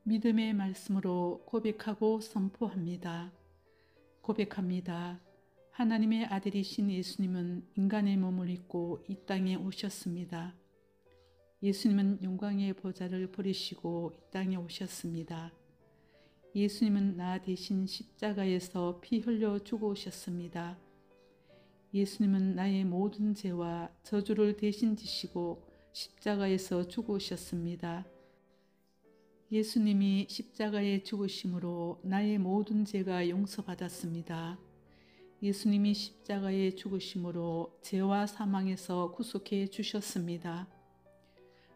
믿음의 말씀으로 고백하고 선포합니다. 고백합니다. 하나님의 아들이신 예수님은 인간의 몸을 입고 이 땅에 오셨습니다. 예수님은 영광의 보좌를 버리시고 이 땅에 오셨습니다. 예수님은 나 대신 십자가에서 피 흘려 죽으셨습니다. 예수님은 나의 모든 죄와 저주를 대신 지시고 십자가에서 죽으셨습니다. 예수님이 십자가에 죽으심으로 나의 모든 죄가 용서받았습니다. 예수님이 십자가에 죽으심으로 죄와 사망에서 구속해 주셨습니다.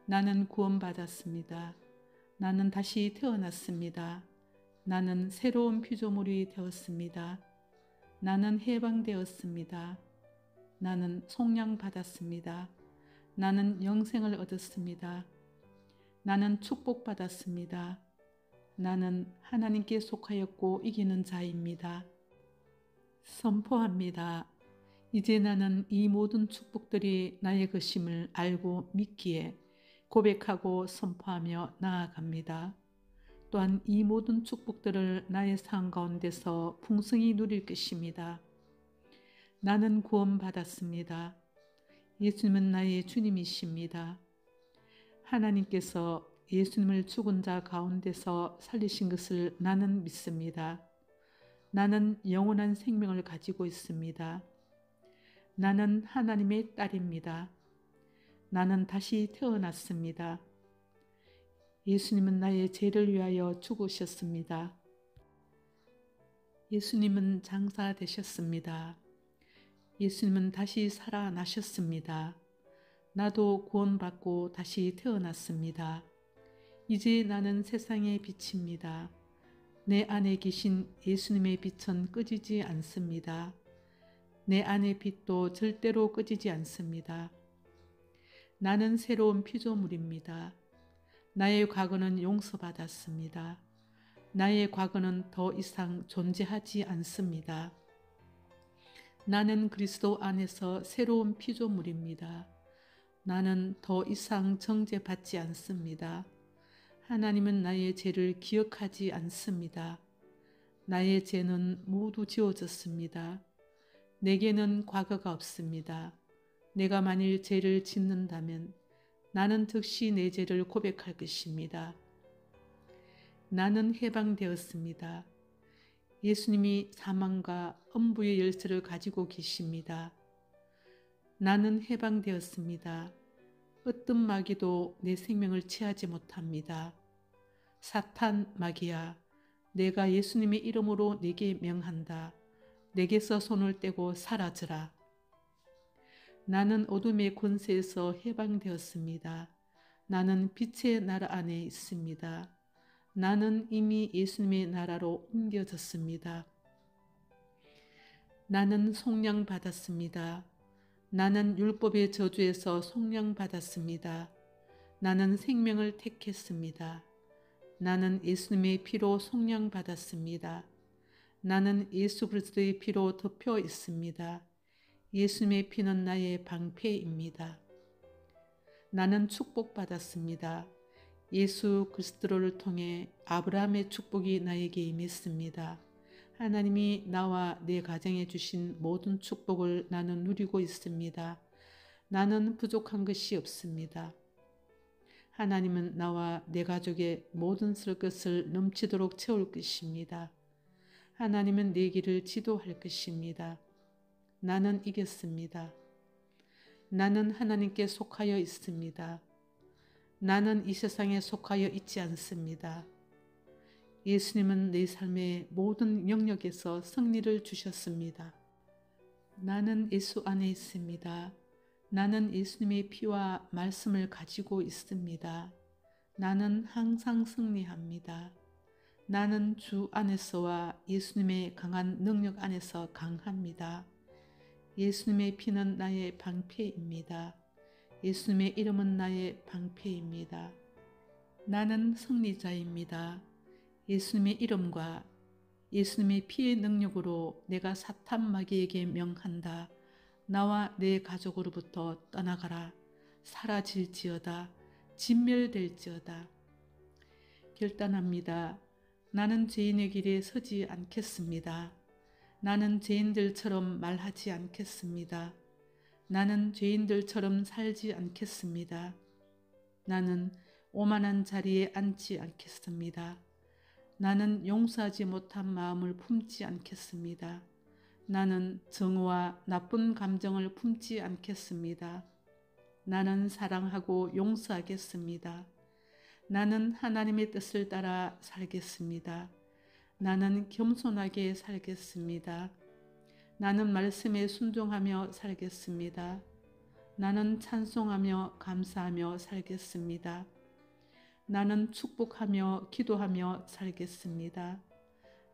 나는 구원받았습니다. 나는 다시 태어났습니다. 나는 새로운 피조물이 되었습니다. 나는 해방되었습니다. 나는 속량받았습니다. 나는 영생을 얻었습니다. 나는 축복받았습니다. 나는 하나님께 속하였고 이기는 자입니다. 선포합니다. 이제 나는 이 모든 축복들이 나의 것임을 알고 믿기에 고백하고 선포하며 나아갑니다. 또한 이 모든 축복들을 나의 삶 가운데서 풍성히 누릴 것입니다. 나는 구원받았습니다. 예수님은 나의 주님이십니다. 하나님께서 예수님을 죽은 자 가운데서 살리신 것을 나는 믿습니다. 나는 영원한 생명을 가지고 있습니다. 나는 하나님의 딸입니다. 나는 다시 태어났습니다. 예수님은 나의 죄를 위하여 죽으셨습니다. 예수님은 장사되셨습니다. 예수님은 다시 살아나셨습니다. 나도 구원받고 다시 태어났습니다. 이제 나는 세상의 빛입니다. 내 안에 계신 예수님의 빛은 꺼지지 않습니다. 내 안의 빛도 절대로 꺼지지 않습니다. 나는 새로운 피조물입니다. 나의 과거는 용서받았습니다. 나의 과거는 더 이상 존재하지 않습니다. 나는 그리스도 안에서 새로운 피조물입니다. 나는 더 이상 정죄받지 않습니다. 하나님은 나의 죄를 기억하지 않습니다. 나의 죄는 모두 지워졌습니다. 내게는 과거가 없습니다. 내가 만일 죄를 짓는다면 나는 즉시 내 죄를 고백할 것입니다. 나는 해방되었습니다. 예수님이 사망과 음부의 열쇠를 가지고 계십니다. 나는 해방되었습니다. 어떤 마귀도 내 생명을 취하지 못합니다. 사탄 마귀야, 내가 예수님의 이름으로 내게 명한다. 내게서 손을 떼고 사라져라. 나는 어둠의 권세에서 해방되었습니다. 나는 빛의 나라 안에 있습니다. 나는 이미 예수님의 나라로 옮겨졌습니다. 나는 속량받았습니다. 나는 율법의 저주에서 속량받았습니다. 나는 생명을 택했습니다. 나는 예수님의 피로 속량받았습니다. 나는 예수 그리스도의 피로 덮여 있습니다. 예수님의 피는 나의 방패입니다. 나는 축복받았습니다. 예수 그리스도를 통해 아브라함의 축복이 나에게 임했습니다. 하나님이 나와 내 가정에 주신 모든 축복을 나는 누리고 있습니다. 나는 부족한 것이 없습니다. 하나님은 나와 내 가족의 모든 쓸 것을 넘치도록 채울 것입니다. 하나님은 내 길을 지도할 것입니다. 나는 이겼습니다. 나는 하나님께 속하여 있습니다. 나는 이 세상에 속하여 있지 않습니다. 예수님은 내 삶의 모든 영역에서 승리를 주셨습니다. 나는 예수 안에 있습니다. 나는 예수님의 피와 말씀을 가지고 있습니다. 나는 항상 승리합니다. 나는 주 안에서와 예수님의 강한 능력 안에서 강합니다. 예수님의 피는 나의 방패입니다. 예수님의 이름은 나의 방패입니다. 나는 승리자입니다. 예수님의 이름과 예수님의 피의 능력으로 내가 사탄 마귀에게 명한다. 나와 내 가족으로부터 떠나가라. 사라질지어다. 진멸될지어다. 결단합니다. 나는 죄인의 길에 서지 않겠습니다. 나는 죄인들처럼 말하지 않겠습니다. 나는 죄인들처럼 살지 않겠습니다. 나는 오만한 자리에 앉지 않겠습니다. 나는 용서하지 못한 마음을 품지 않겠습니다. 나는 정오와 나쁜 감정을 품지 않겠습니다. 나는 사랑하고 용서하겠습니다. 나는 하나님의 뜻을 따라 살겠습니다. 나는 겸손하게 살겠습니다. 나는 말씀에 순종하며 살겠습니다. 나는 찬송하며 감사하며 살겠습니다. 나는 축복하며 기도하며 살겠습니다.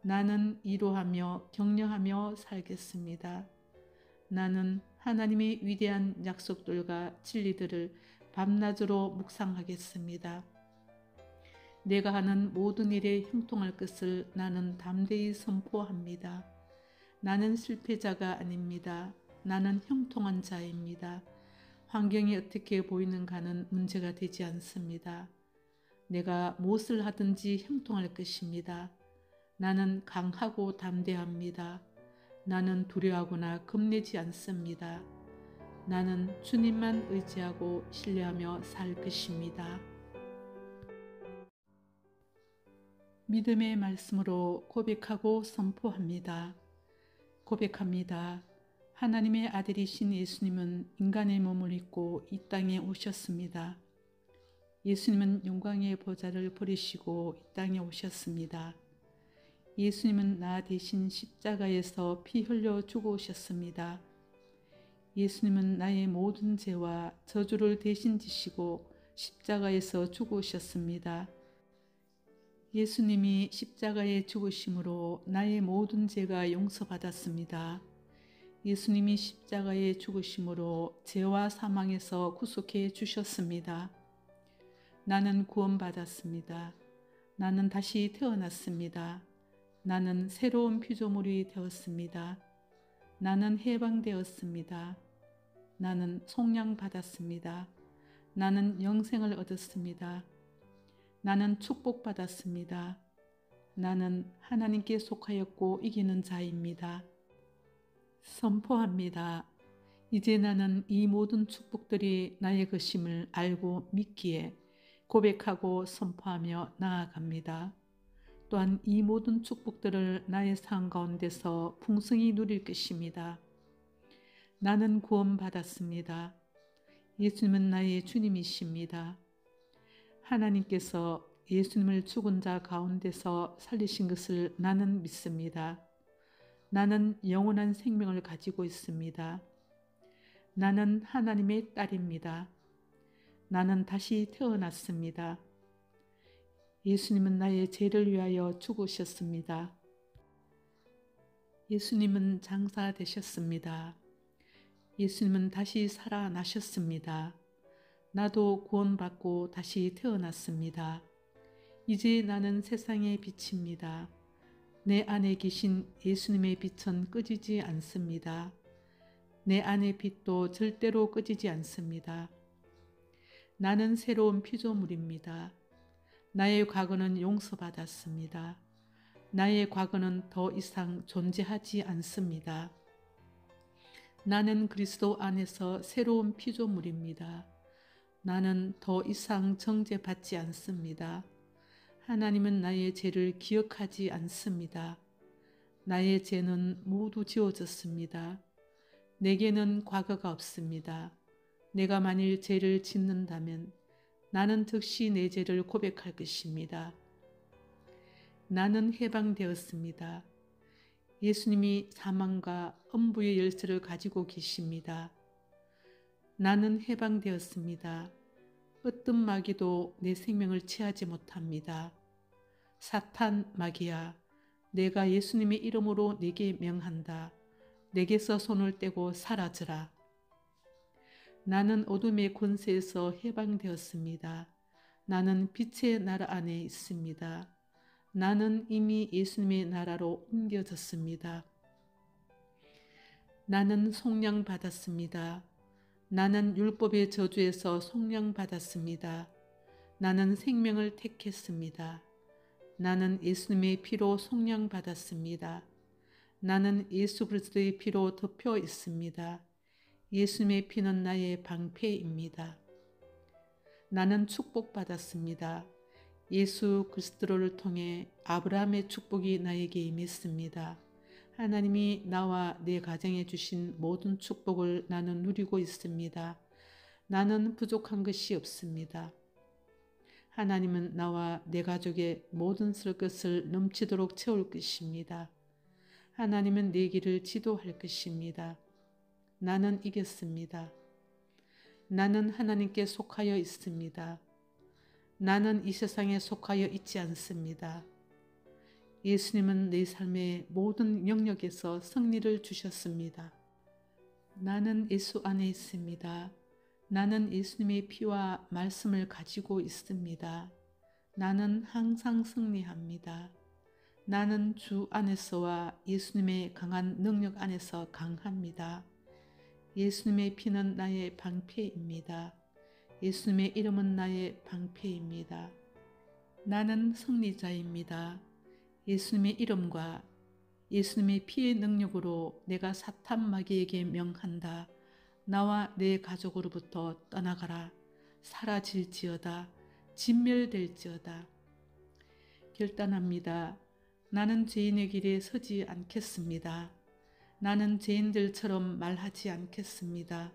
나는 위로하며 격려하며 살겠습니다. 나는 하나님의 위대한 약속들과 진리들을 밤낮으로 묵상하겠습니다. 내가 하는 모든 일에 형통할 것을 나는 담대히 선포합니다. 나는 실패자가 아닙니다. 나는 형통한 자입니다. 환경이 어떻게 보이는가는 문제가 되지 않습니다. 내가 무엇을 하든지 형통할 것입니다. 나는 강하고 담대합니다. 나는 두려워하거나 겁내지 않습니다. 나는 주님만 의지하고 신뢰하며 살 것입니다. 믿음의 말씀으로 고백하고 선포합니다. 고백합니다. 하나님의 아들이신 예수님은 인간의 몸을 입고 이 땅에 오셨습니다. 예수님은 영광의 보좌를 버리시고 이 땅에 오셨습니다. 예수님은 나 대신 십자가에서 피 흘려 죽으셨습니다. 예수님은 나의 모든 죄와 저주를 대신 지시고 십자가에서 죽으셨습니다. 예수님이 십자가에 죽으심으로 나의 모든 죄가 용서받았습니다. 예수님이 십자가에 죽으심으로 죄와 사망에서 구속해 주셨습니다. 나는 구원받았습니다. 나는 다시 태어났습니다. 나는 새로운 피조물이 되었습니다. 나는 해방되었습니다. 나는 속량받았습니다. 나는 영생을 얻었습니다. 나는 축복받았습니다. 나는 하나님께 속하였고 이기는 자입니다. 선포합니다. 이제 나는 이 모든 축복들이 나의 것임을 알고 믿기에 고백하고 선포하며 나아갑니다. 또한 이 모든 축복들을 나의 삶 가운데서 풍성히 누릴 것입니다. 나는 구원받았습니다. 예수님은 나의 주님이십니다. 하나님께서 예수님을 죽은 자 가운데서 살리신 것을 나는 믿습니다. 나는 영원한 생명을 가지고 있습니다. 나는 하나님의 딸입니다. 나는 다시 태어났습니다. 예수님은 나의 죄를 위하여 죽으셨습니다. 예수님은 장사되셨습니다. 예수님은 다시 살아나셨습니다. 나도 구원받고 다시 태어났습니다. 이제 나는 세상의 빛입니다. 내 안에 계신 예수님의 빛은 꺼지지 않습니다. 내 안의 빛도 절대로 꺼지지 않습니다. 나는 새로운 피조물입니다. 나의 과거는 용서받았습니다. 나의 과거는 더 이상 존재하지 않습니다. 나는 그리스도 안에서 새로운 피조물입니다. 나는 더 이상 정죄받지 않습니다. 하나님은 나의 죄를 기억하지 않습니다. 나의 죄는 모두 지워졌습니다. 내게는 과거가 없습니다. 내가 만일 죄를 짓는다면 나는 즉시 내 죄를 고백할 것입니다. 나는 해방되었습니다. 예수님이 사망과 음부의 열쇠를 가지고 계십니다. 나는 해방되었습니다. 어떤 마귀도 내 생명을 취하지 못합니다. 사탄 마귀야, 내가 예수님의 이름으로 내게 명한다. 내게서 손을 떼고 사라져라. 나는 어둠의 권세에서 해방되었습니다. 나는 빛의 나라 안에 있습니다. 나는 이미 예수님의 나라로 옮겨졌습니다. 나는 속량받았습니다. 나는 율법의 저주에서 속량받았습니다. 나는 생명을 택했습니다. 나는 예수님의 피로 속량받았습니다. 나는 예수 그리스도의 피로 덮여 있습니다. 예수님의 피는 나의 방패입니다. 나는 축복받았습니다. 예수 그리스도를 통해 아브라함의 축복이 나에게 임했습니다. 하나님이 나와 내 가정에 주신 모든 축복을 나는 누리고 있습니다. 나는 부족한 것이 없습니다. 하나님은 나와 내 가족의 모든 쓸 것을 넘치도록 채울 것입니다. 하나님은 내 길을 지도할 것입니다. 나는 이겼습니다. 나는 하나님께 속하여 있습니다. 나는 이 세상에 속하여 있지 않습니다. 예수님은 내 삶의 모든 영역에서 승리를 주셨습니다. 나는 예수 안에 있습니다. 나는 예수님의 피와 말씀을 가지고 있습니다. 나는 항상 승리합니다. 나는 주 안에서와 예수님의 강한 능력 안에서 강합니다. 예수님의 피는 나의 방패입니다. 예수님의 이름은 나의 방패입니다. 나는 승리자입니다. 예수님의 이름과 예수님의 피의 능력으로 내가 사탄 마귀에게 명한다. 나와 내 가족으로부터 떠나가라. 사라질지어다. 진멸될지어다. 결단합니다. 나는 죄인의 길에 서지 않겠습니다. 나는 죄인들처럼 말하지 않겠습니다.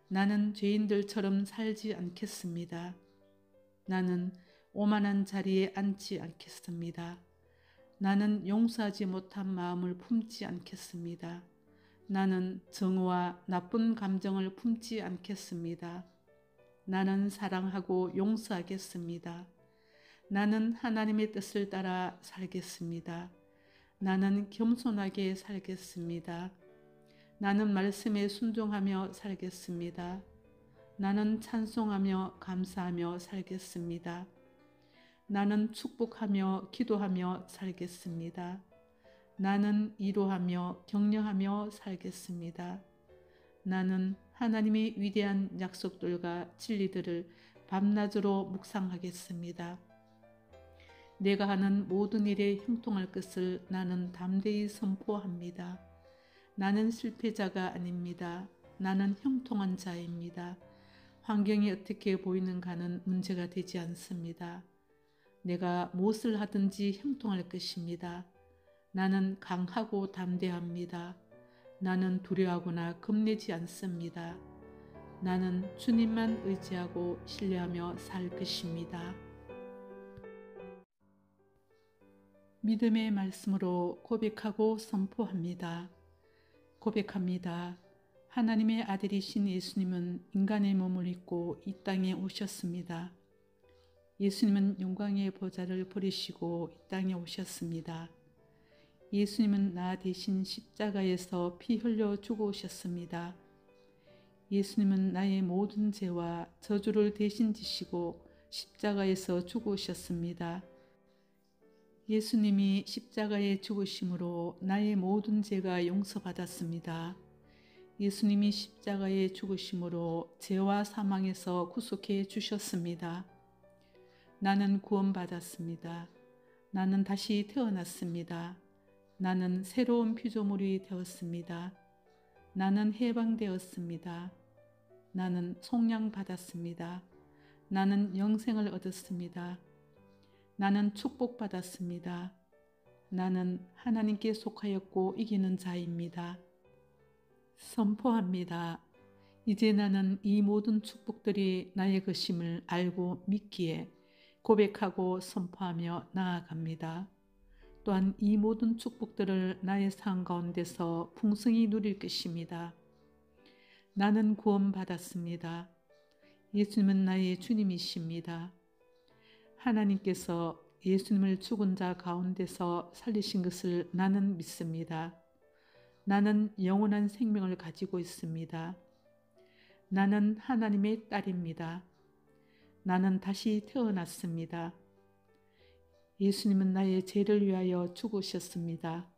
나는 죄인들처럼 살지 않겠습니다. 나는 오만한 자리에 앉지 않겠습니다. 나는 용서하지 못한 마음을 품지 않겠습니다. 나는 정오와 나쁜 감정을 품지 않겠습니다. 나는 사랑하고 용서하겠습니다. 나는 하나님의 뜻을 따라 살겠습니다. 나는 겸손하게 살겠습니다. 나는 말씀에 순종하며 살겠습니다. 나는 찬송하며 감사하며 살겠습니다. 나는 축복하며 기도하며 살겠습니다. 나는 위로하며 격려하며 살겠습니다. 나는 하나님의 위대한 약속들과 진리들을 밤낮으로 묵상하겠습니다. 내가 하는 모든 일에 형통할 것을 나는 담대히 선포합니다. 나는 실패자가 아닙니다. 나는 형통한 자입니다. 환경이 어떻게 보이는가는 문제가 되지 않습니다. 내가 무엇을 하든지 형통할 것입니다. 나는 강하고 담대합니다. 나는 두려워하거나 겁내지 않습니다. 나는 주님만 의지하고 신뢰하며 살 것입니다. 믿음의 말씀으로 고백하고 선포합니다. 고백합니다. 하나님의 아들이신 예수님은 인간의 몸을 입고 이 땅에 오셨습니다. 예수님은 영광의 보좌를 버리시고 이 땅에 오셨습니다. 예수님은 나 대신 십자가에서 피 흘려 죽어오셨습니다. 예수님은 나의 모든 죄와 저주를 대신 지시고 십자가에서 죽어오셨습니다. 예수님이 십자가에 죽으심으로 나의 모든 죄가 용서받았습니다. 예수님이 십자가에 죽으심으로 죄와 사망에서 구속해 주셨습니다. 나는 구원받았습니다. 나는 다시 태어났습니다. 나는 새로운 피조물이 되었습니다. 나는 해방되었습니다. 나는 속량받았습니다. 나는 영생을 얻었습니다. 나는 축복받았습니다. 나는 하나님께 속하였고 이기는 자입니다. 선포합니다. 이제 나는 이 모든 축복들이 나의 것임을 알고 믿기에 고백하고 선포하며 나아갑니다. 또한 이 모든 축복들을 나의 삶 가운데서 풍성히 누릴 것입니다. 나는 구원받았습니다. 예수님은 나의 주님이십니다. 하나님께서 예수님을 죽은 자 가운데서 살리신 것을 나는 믿습니다. 나는 영원한 생명을 가지고 있습니다. 나는 하나님의 딸입니다. 나는 다시 태어났습니다. 예수님은 나의 죄를 위하여 죽으셨습니다.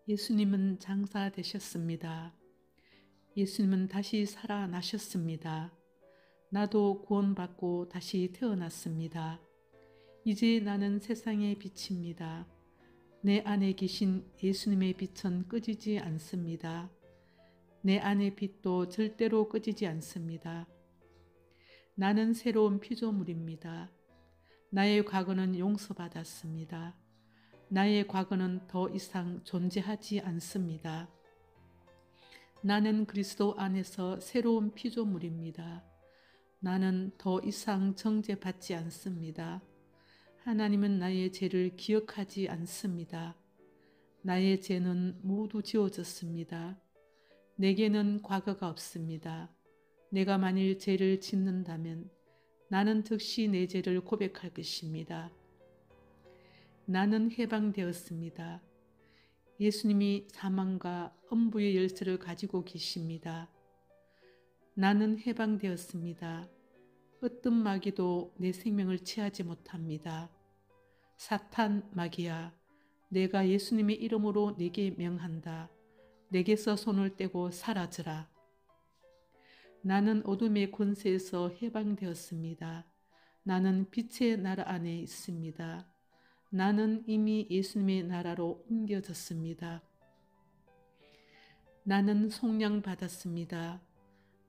예수님은 장사되셨습니다. 예수님은 다시 살아나셨습니다. 나도 구원받고 다시 태어났습니다. 이제 나는 세상의 빛입니다. 내 안에 계신 예수님의 빛은 꺼지지 않습니다. 내 안의 빛도 절대로 꺼지지 않습니다. 나는 새로운 피조물입니다. 나의 과거는 용서받았습니다. 나의 과거는 더 이상 존재하지 않습니다. 나는 그리스도 안에서 새로운 피조물입니다. 나는 더 이상 정죄받지 않습니다. 하나님은 나의 죄를 기억하지 않습니다. 나의 죄는 모두 지워졌습니다. 내게는 과거가 없습니다. 내가 만일 죄를 짓는다면 나는 즉시 내 죄를 고백할 것입니다. 나는 해방되었습니다. 예수님이 사망과 엄부의 열쇠를 가지고 계십니다. 나는 해방되었습니다. 어떤 마귀도 내 생명을 취하지 못합니다. 사탄 마귀야, 내가 예수님의 이름으로 내게 명한다. 내게서 손을 떼고 사라져라. 나는 어둠의 권세에서 해방되었습니다. 나는 빛의 나라 안에 있습니다. 나는 이미 예수님의 나라로 옮겨졌습니다. 나는 속량받았습니다.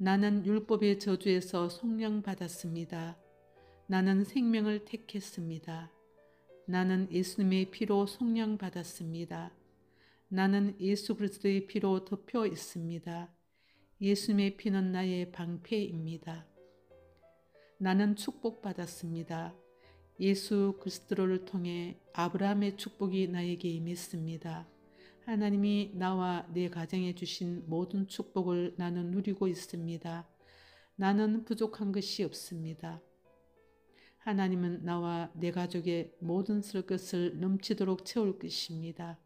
나는 율법의 저주에서 속량받았습니다. 나는 생명을 택했습니다. 나는 예수님의 피로 속량받았습니다. 나는 예수 그리스도의 피로 덮여 있습니다. 예수님의 피는 나의 방패입니다. 나는 축복받았습니다. 예수 그리스도를 통해 아브라함의 축복이 나에게 임했습니다. 하나님이 나와 내 가정에 주신 모든 축복을 나는 누리고 있습니다. 나는 부족한 것이 없습니다. 하나님은 나와 내 가족의 모든 쓸 것을 넘치도록 채울 것입니다.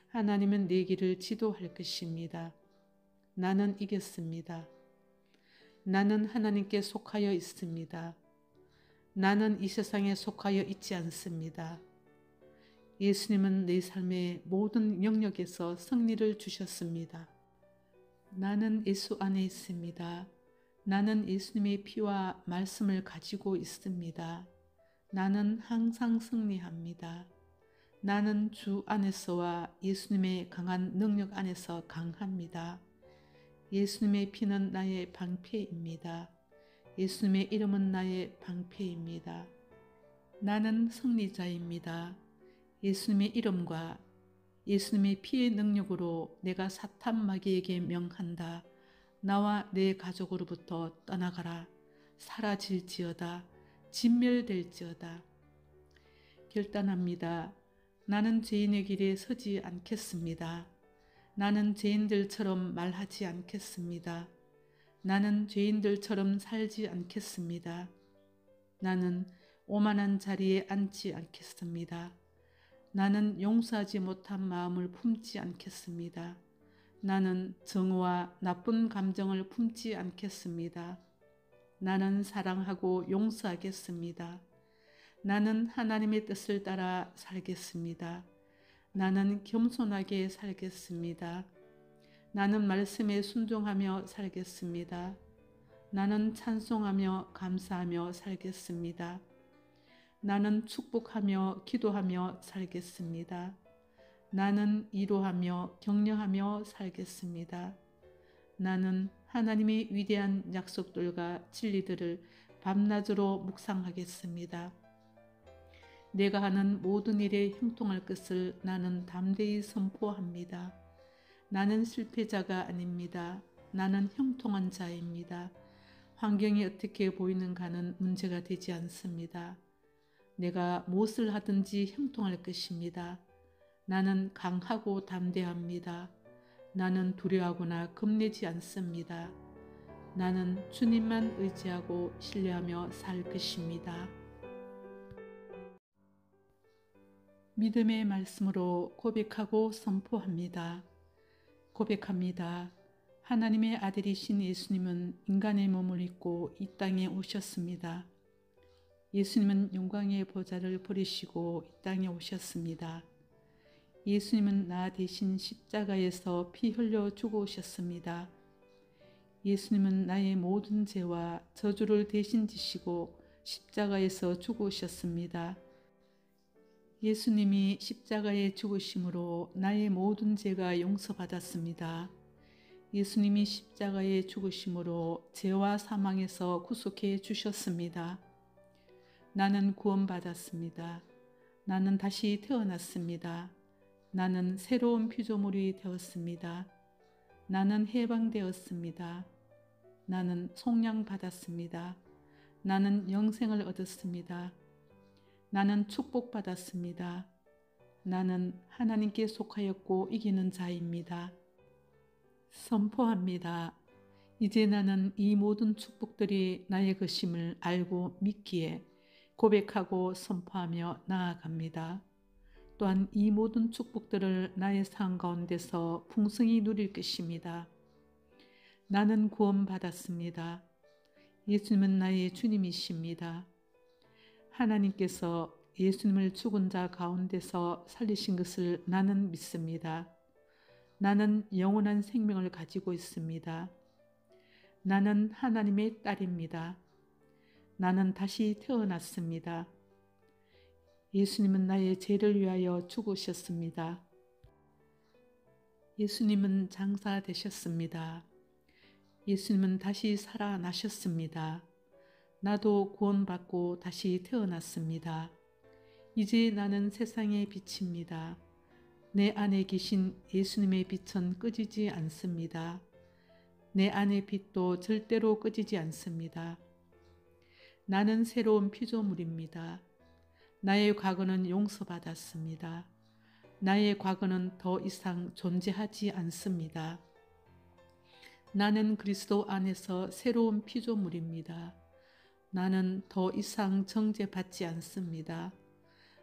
하나님은 내 길을 지도할 것입니다. 나는 이겼습니다. 나는 하나님께 속하여 있습니다. 나는 이 세상에 속하여 있지 않습니다. 예수님은 내 삶의 모든 영역에서 승리를 주셨습니다. 나는 예수 안에 있습니다. 나는 예수님의 피와 말씀을 가지고 있습니다. 나는 항상 승리합니다. 나는 주 안에서와 예수님의 강한 능력 안에서 강합니다. 예수님의 피는 나의 방패입니다. 예수님의 이름은 나의 방패입니다. 나는 승리자입니다. 예수님의 이름과 예수님의 피의 능력으로 내가 사탄 마귀에게 명한다. 나와 내 가족으로부터 떠나가라. 사라질지어다. 진멸될지어다. 결단합니다. 나는 죄인의 길에 서지 않겠습니다. 나는 죄인들처럼 말하지 않겠습니다. 나는 죄인들처럼 살지 않겠습니다. 나는 오만한 자리에 앉지 않겠습니다. 나는 용서하지 못한 마음을 품지 않겠습니다. 나는 정오와 나쁜 감정을 품지 않겠습니다. 나는 사랑하고 용서하겠습니다. 나는 하나님의 뜻을 따라 살겠습니다. 나는 겸손하게 살겠습니다. 나는 말씀에 순종하며 살겠습니다. 나는 찬송하며 감사하며 살겠습니다. 나는 축복하며 기도하며 살겠습니다. 나는 위로하며 격려하며 살겠습니다. 나는 하나님의 위대한 약속들과 진리들을 밤낮으로 묵상하겠습니다. 내가 하는 모든 일에 형통할 것을 나는 담대히 선포합니다. 나는 실패자가 아닙니다. 나는 형통한 자입니다. 환경이 어떻게 보이는가는 문제가 되지 않습니다. 내가 무엇을 하든지 형통할 것입니다. 나는 강하고 담대합니다. 나는 두려워하거나 겁내지 않습니다. 나는 주님만 의지하고 신뢰하며 살 것입니다. 믿음의 말씀으로 고백하고 선포합니다. 고백합니다. 하나님의 아들이신 예수님은 인간의 몸을 입고 이 땅에 오셨습니다. 예수님은 영광의 보좌를 버리시고 이 땅에 오셨습니다. 예수님은 나 대신 십자가에서 피 흘려 죽어오셨습니다. 예수님은 나의 모든 죄와 저주를 대신 지시고 십자가에서 죽어오셨습니다. 예수님이 십자가에 죽으심으로 나의 모든 죄가 용서받았습니다. 예수님이 십자가에 죽으심으로 죄와 사망에서 구속해 주셨습니다. 나는 구원받았습니다. 나는 다시 태어났습니다. 나는 새로운 피조물이 되었습니다. 나는 해방되었습니다. 나는 속량받았습니다. 나는 영생을 얻었습니다. 나는 축복받았습니다. 나는 하나님께 속하였고 이기는 자입니다. 선포합니다. 이제 나는 이 모든 축복들이 나의 것임을 알고 믿기에 고백하고 선포하며 나아갑니다. 또한 이 모든 축복들을 나의 삶 가운데서 풍성히 누릴 것입니다. 나는 구원받았습니다. 예수님은 나의 주님이십니다. 하나님께서 예수님을 죽은 자 가운데서 살리신 것을 나는 믿습니다. 나는 영원한 생명을 가지고 있습니다. 나는 하나님의 딸입니다. 나는 다시 태어났습니다. 예수님은 나의 죄를 위하여 죽으셨습니다. 예수님은 장사되셨습니다. 예수님은 다시 살아나셨습니다. 나도 구원받고 다시 태어났습니다. 이제 나는 세상의 빛입니다. 내 안에 계신 예수님의 빛은 꺼지지 않습니다. 내 안의 빛도 절대로 꺼지지 않습니다. 나는 새로운 피조물입니다. 나의 과거는 용서받았습니다. 나의 과거는 더 이상 존재하지 않습니다. 나는 그리스도 안에서 새로운 피조물입니다. 나는 더 이상 정죄받지 않습니다.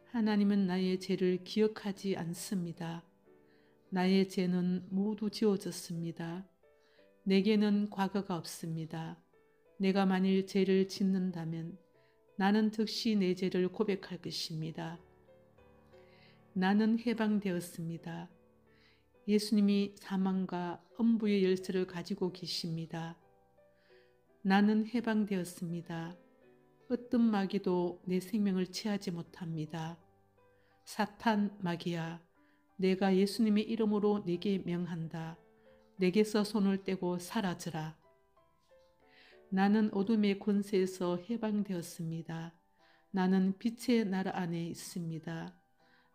하나님은 나의 죄를 기억하지 않습니다. 나의 죄는 모두 지워졌습니다. 내게는 과거가 없습니다. 내가 만일 죄를 짓는다면 나는 즉시 내 죄를 고백할 것입니다. 나는 해방되었습니다. 예수님이 사망과 엄부의 열쇠를 가지고 계십니다. 나는 해방되었습니다. 어떤 마귀도 내 생명을 취하지 못합니다. 사탄 마귀야, 내가 예수님의 이름으로 내게 명한다. 내게서 손을 떼고 사라져라. 나는 어둠의 권세에서 해방되었습니다. 나는 빛의 나라 안에 있습니다.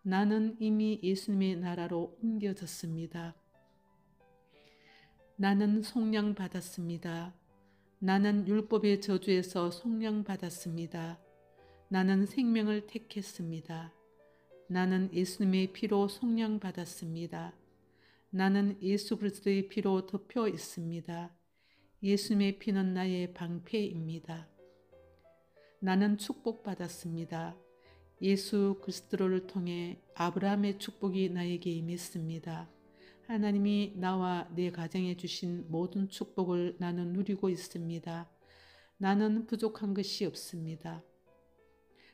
나는 이미 예수님의 나라로 옮겨졌습니다. 나는 속량받았습니다. 나는 율법의 저주에서 속량받았습니다. 나는 생명을 택했습니다. 나는 예수님의 피로 속량받았습니다. 나는 예수 그리스도의 피로 덮여 있습니다. 예수님의 피는 나의 방패입니다. 나는 축복받았습니다. 예수 그리스도를 통해 아브라함의 축복이 나에게 임했습니다. 하나님이 나와 내 가정에 주신 모든 축복을 나는 누리고 있습니다. 나는 부족한 것이 없습니다.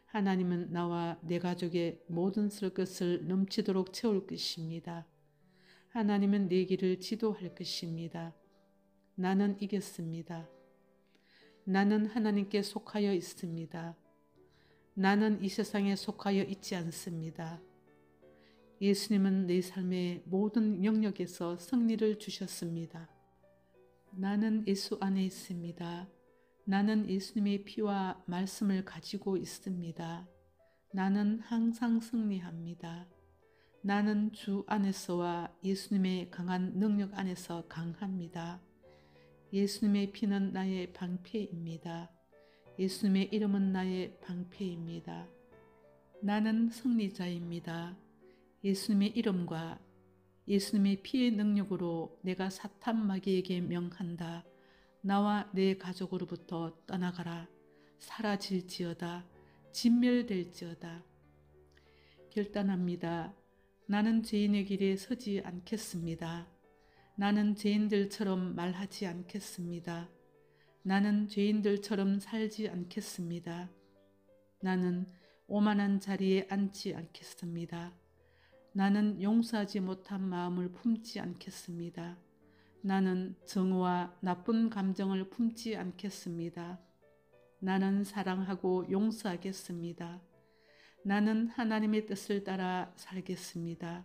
하나님은 나와 내 가족의 모든 쓸 것을 넘치도록 채울 것입니다. 하나님은 내 길을 지도할 것입니다. 나는 이겼습니다. 나는 하나님께 속하여 있습니다. 나는 이 세상에 속하여 있지 않습니다. 예수님은 내 삶의 모든 영역에서 승리를 주셨습니다. 나는 예수 안에 있습니다. 나는 예수님의 피와 말씀을 가지고 있습니다. 나는 항상 승리합니다. 나는 주 안에서와 예수님의 강한 능력 안에서 강합니다. 예수님의 피는 나의 방패입니다. 예수님의 이름은 나의 방패입니다. 나는 승리자입니다. 예수님의 이름과 예수님의 피의 능력으로 내가 사탄 마귀에게 명한다. 나와 내 가족으로부터 떠나가라. 사라질지어다. 진멸될지어다. 결단합니다. 나는 죄인의 길에 서지 않겠습니다. 나는 죄인들처럼 말하지 않겠습니다. 나는 죄인들처럼 살지 않겠습니다. 나는 오만한 자리에 앉지 않겠습니다. 나는 용서하지 못한 마음을 품지 않겠습니다. 나는 정오와 나쁜 감정을 품지 않겠습니다. 나는 사랑하고 용서하겠습니다. 나는 하나님의 뜻을 따라 살겠습니다.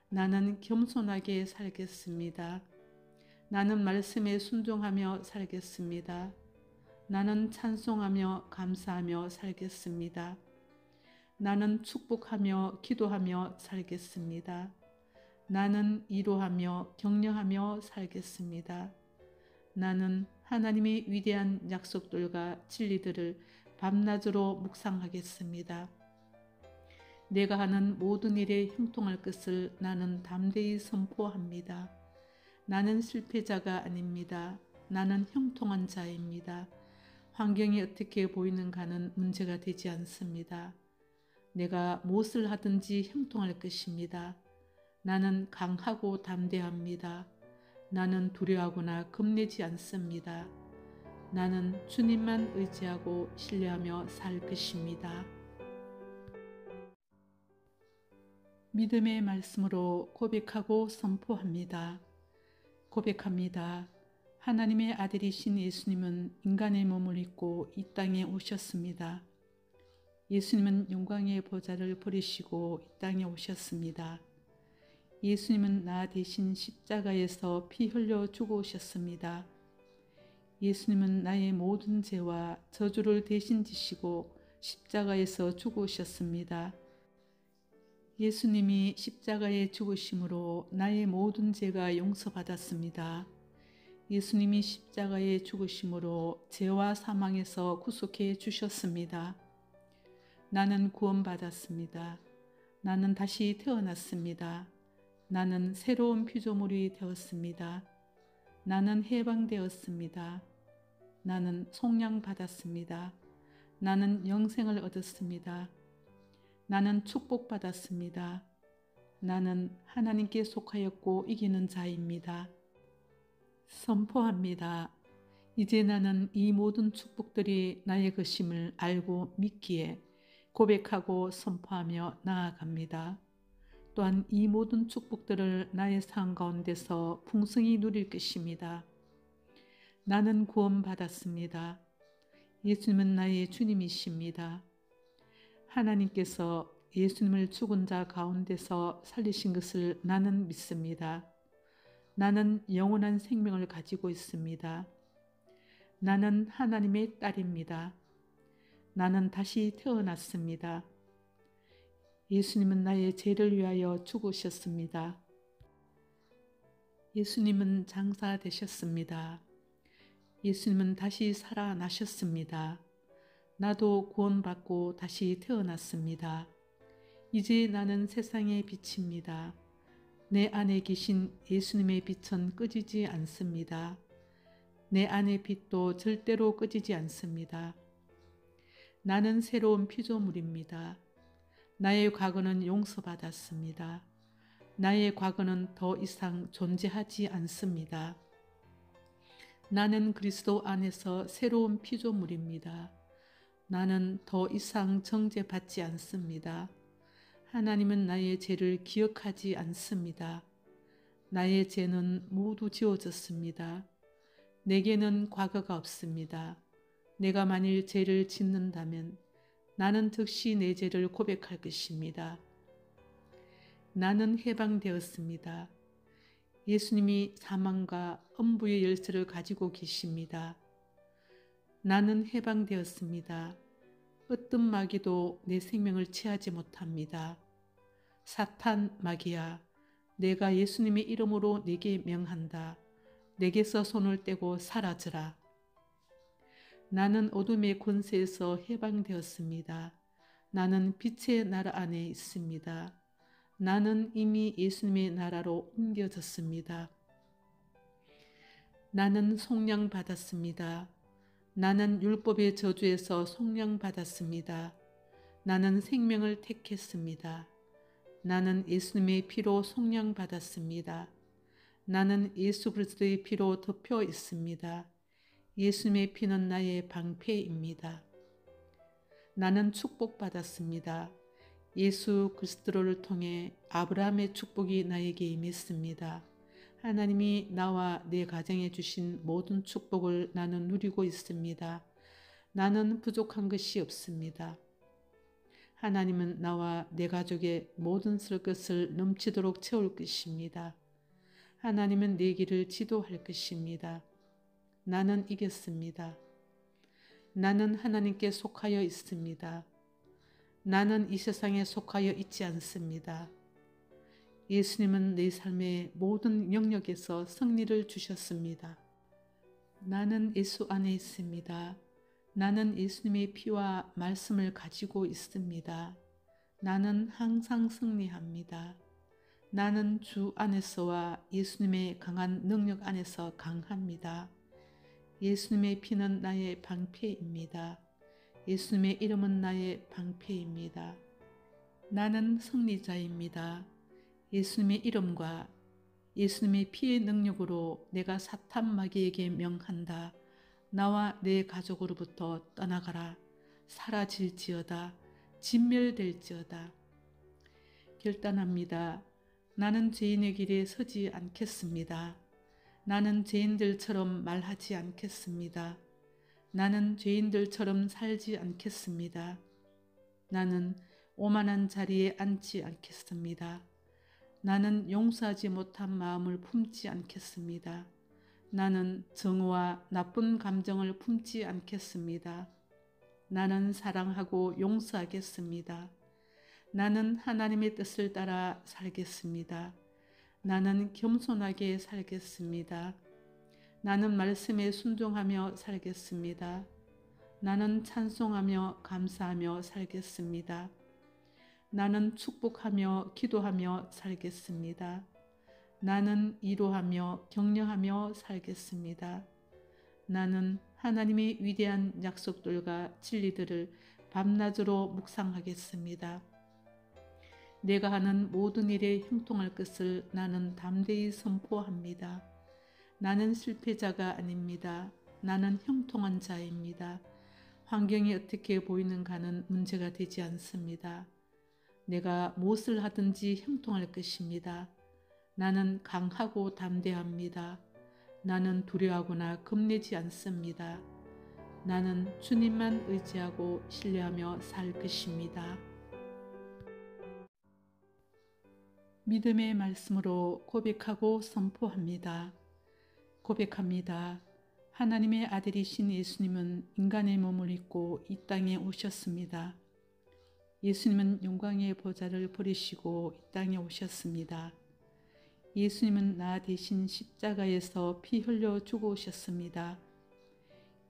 나는 겸손하게 살겠습니다. 나는 말씀에 순종하며 살겠습니다. 나는 찬송하며 감사하며 살겠습니다. 나는 축복하며 기도하며 살겠습니다. 나는 위로하며 격려하며 살겠습니다. 나는 하나님의 위대한 약속들과 진리들을 밤낮으로 묵상하겠습니다. 내가 하는 모든 일에 형통할 것을 나는 담대히 선포합니다. 나는 실패자가 아닙니다. 나는 형통한 자입니다. 환경이 어떻게 보이는가는 문제가 되지 않습니다. 내가 무엇을 하든지 형통할 것입니다. 나는 강하고 담대합니다. 나는 두려워하거나 겁내지 않습니다. 나는 주님만 의지하고 신뢰하며 살 것입니다. 믿음의 말씀으로 고백하고 선포합니다. 고백합니다. 하나님의 아들이신 예수님은 인간의 몸을 입고 이 땅에 오셨습니다. 예수님은 영광의 보좌를 버리시고 이 땅에 오셨습니다. 예수님은 나 대신 십자가에서 피 흘려 죽으셨습니다. 예수님은 나의 모든 죄와 저주를 대신 지시고 십자가에서 죽으셨습니다. 예수님이 십자가에 죽으심으로 나의 모든 죄가 용서받았습니다. 예수님이 십자가에 죽으심으로 죄와 사망에서 구속해 주셨습니다. 나는 구원받았습니다. 나는 다시 태어났습니다. 나는 새로운 피조물이 되었습니다. 나는 해방되었습니다. 나는 속량받았습니다. 나는 영생을 얻었습니다. 나는 축복받았습니다. 나는 하나님께 속하였고 이기는 자입니다. 선포합니다. 이제 나는 이 모든 축복들이 나의 것임을 알고 믿기에 고백하고 선포하며 나아갑니다. 또한 이 모든 축복들을 나의 삶 가운데서 풍성히 누릴 것입니다. 나는 구원받았습니다. 예수님은 나의 주님이십니다. 하나님께서 예수님을 죽은 자 가운데서 살리신 것을 나는 믿습니다. 나는 영원한 생명을 가지고 있습니다. 나는 하나님의 딸입니다. 나는 다시 태어났습니다. 예수님은 나의 죄를 위하여 죽으셨습니다. 예수님은 장사되셨습니다. 예수님은 다시 살아나셨습니다. 나도 구원받고 다시 태어났습니다. 이제 나는 세상의 빛입니다. 내 안에 계신 예수님의 빛은 꺼지지 않습니다. 내 안의 빛도 절대로 꺼지지 않습니다. 나는 새로운 피조물입니다. 나의 과거는 용서받았습니다. 나의 과거는 더 이상 존재하지 않습니다. 나는 그리스도 안에서 새로운 피조물입니다. 나는 더 이상 정죄받지 않습니다. 하나님은 나의 죄를 기억하지 않습니다. 나의 죄는 모두 지워졌습니다. 내게는 과거가 없습니다. 내가 만일 죄를 짓는다면 나는 즉시 내 죄를 고백할 것입니다. 나는 해방되었습니다. 예수님이 사망과 엄부의 열쇠를 가지고 계십니다. 나는 해방되었습니다. 어떤 마귀도 내 생명을 취하지 못합니다. 사탄 마귀야, 내가 예수님의 이름으로 네게 명한다. 내게서 손을 떼고 사라져라. 나는 어둠의 권세에서 해방되었습니다. 나는 빛의 나라 안에 있습니다. 나는 이미 예수님의 나라로 옮겨졌습니다. 나는 속량받았습니다. 나는 율법의 저주에서 속량받았습니다. 나는 생명을 택했습니다. 나는 예수님의 피로 속량받았습니다. 나는 예수 그리스도의 피로 덮여 있습니다. 예수님의 피는 나의 방패입니다. 나는 축복받았습니다. 예수 그리스도를 통해 아브라함의 축복이 나에게 임했습니다. 하나님이 나와 내 가정에 주신 모든 축복을 나는 누리고 있습니다. 나는 부족한 것이 없습니다. 하나님은 나와 내 가족의 모든 쓸 것을 넘치도록 채울 것입니다. 하나님은 내 길을 지도할 것입니다. 나는 이겼습니다. 나는 하나님께 속하여 있습니다. 나는 이 세상에 속하여 있지 않습니다. 예수님은 내 삶의 모든 영역에서 승리를 주셨습니다. 나는 예수 안에 있습니다. 나는 예수님의 피와 말씀을 가지고 있습니다. 나는 항상 승리합니다. 나는 주 안에서와 예수님의 강한 능력 안에서 강합니다. 예수님의 피는 나의 방패입니다. 예수님의 이름은 나의 방패입니다. 나는 승리자입니다. 예수님의 이름과 예수님의 피의 능력으로 내가 사탄 마귀에게 명한다. 나와 내 가족으로부터 떠나가라. 사라질지어다. 진멸될지어다. 결단합니다. 나는 죄인의 길에 서지 않겠습니다. 나는 죄인들처럼 말하지 않겠습니다. 나는 죄인들처럼 살지 않겠습니다. 나는 오만한 자리에 앉지 않겠습니다. 나는 용서하지 못한 마음을 품지 않겠습니다. 나는 정오와 나쁜 감정을 품지 않겠습니다. 나는 사랑하고 용서하겠습니다. 나는 하나님의 뜻을 따라 살겠습니다. 나는 겸손하게 살겠습니다. 나는 말씀에 순종하며 살겠습니다. 나는 찬송하며 감사하며 살겠습니다. 나는 축복하며 기도하며 살겠습니다. 나는 위로하며 격려하며 살겠습니다. 나는 하나님의 위대한 약속들과 진리들을 밤낮으로 묵상하겠습니다. 내가 하는 모든 일에 형통할 것을 나는 담대히 선포합니다. 나는 실패자가 아닙니다. 나는 형통한 자입니다. 환경이 어떻게 보이는가는 문제가 되지 않습니다. 내가 무엇을 하든지 형통할 것입니다. 나는 강하고 담대합니다. 나는 두려워하거나 겁내지 않습니다. 나는 주님만 의지하고 신뢰하며 살 것입니다. 믿음의 말씀으로 고백하고 선포합니다. 고백합니다. 하나님의 아들이신 예수님은 인간의 몸을 입고 이 땅에 오셨습니다. 예수님은 영광의 보좌를 버리시고 이 땅에 오셨습니다. 예수님은 나 대신 십자가에서 피 흘려 죽으셨습니다.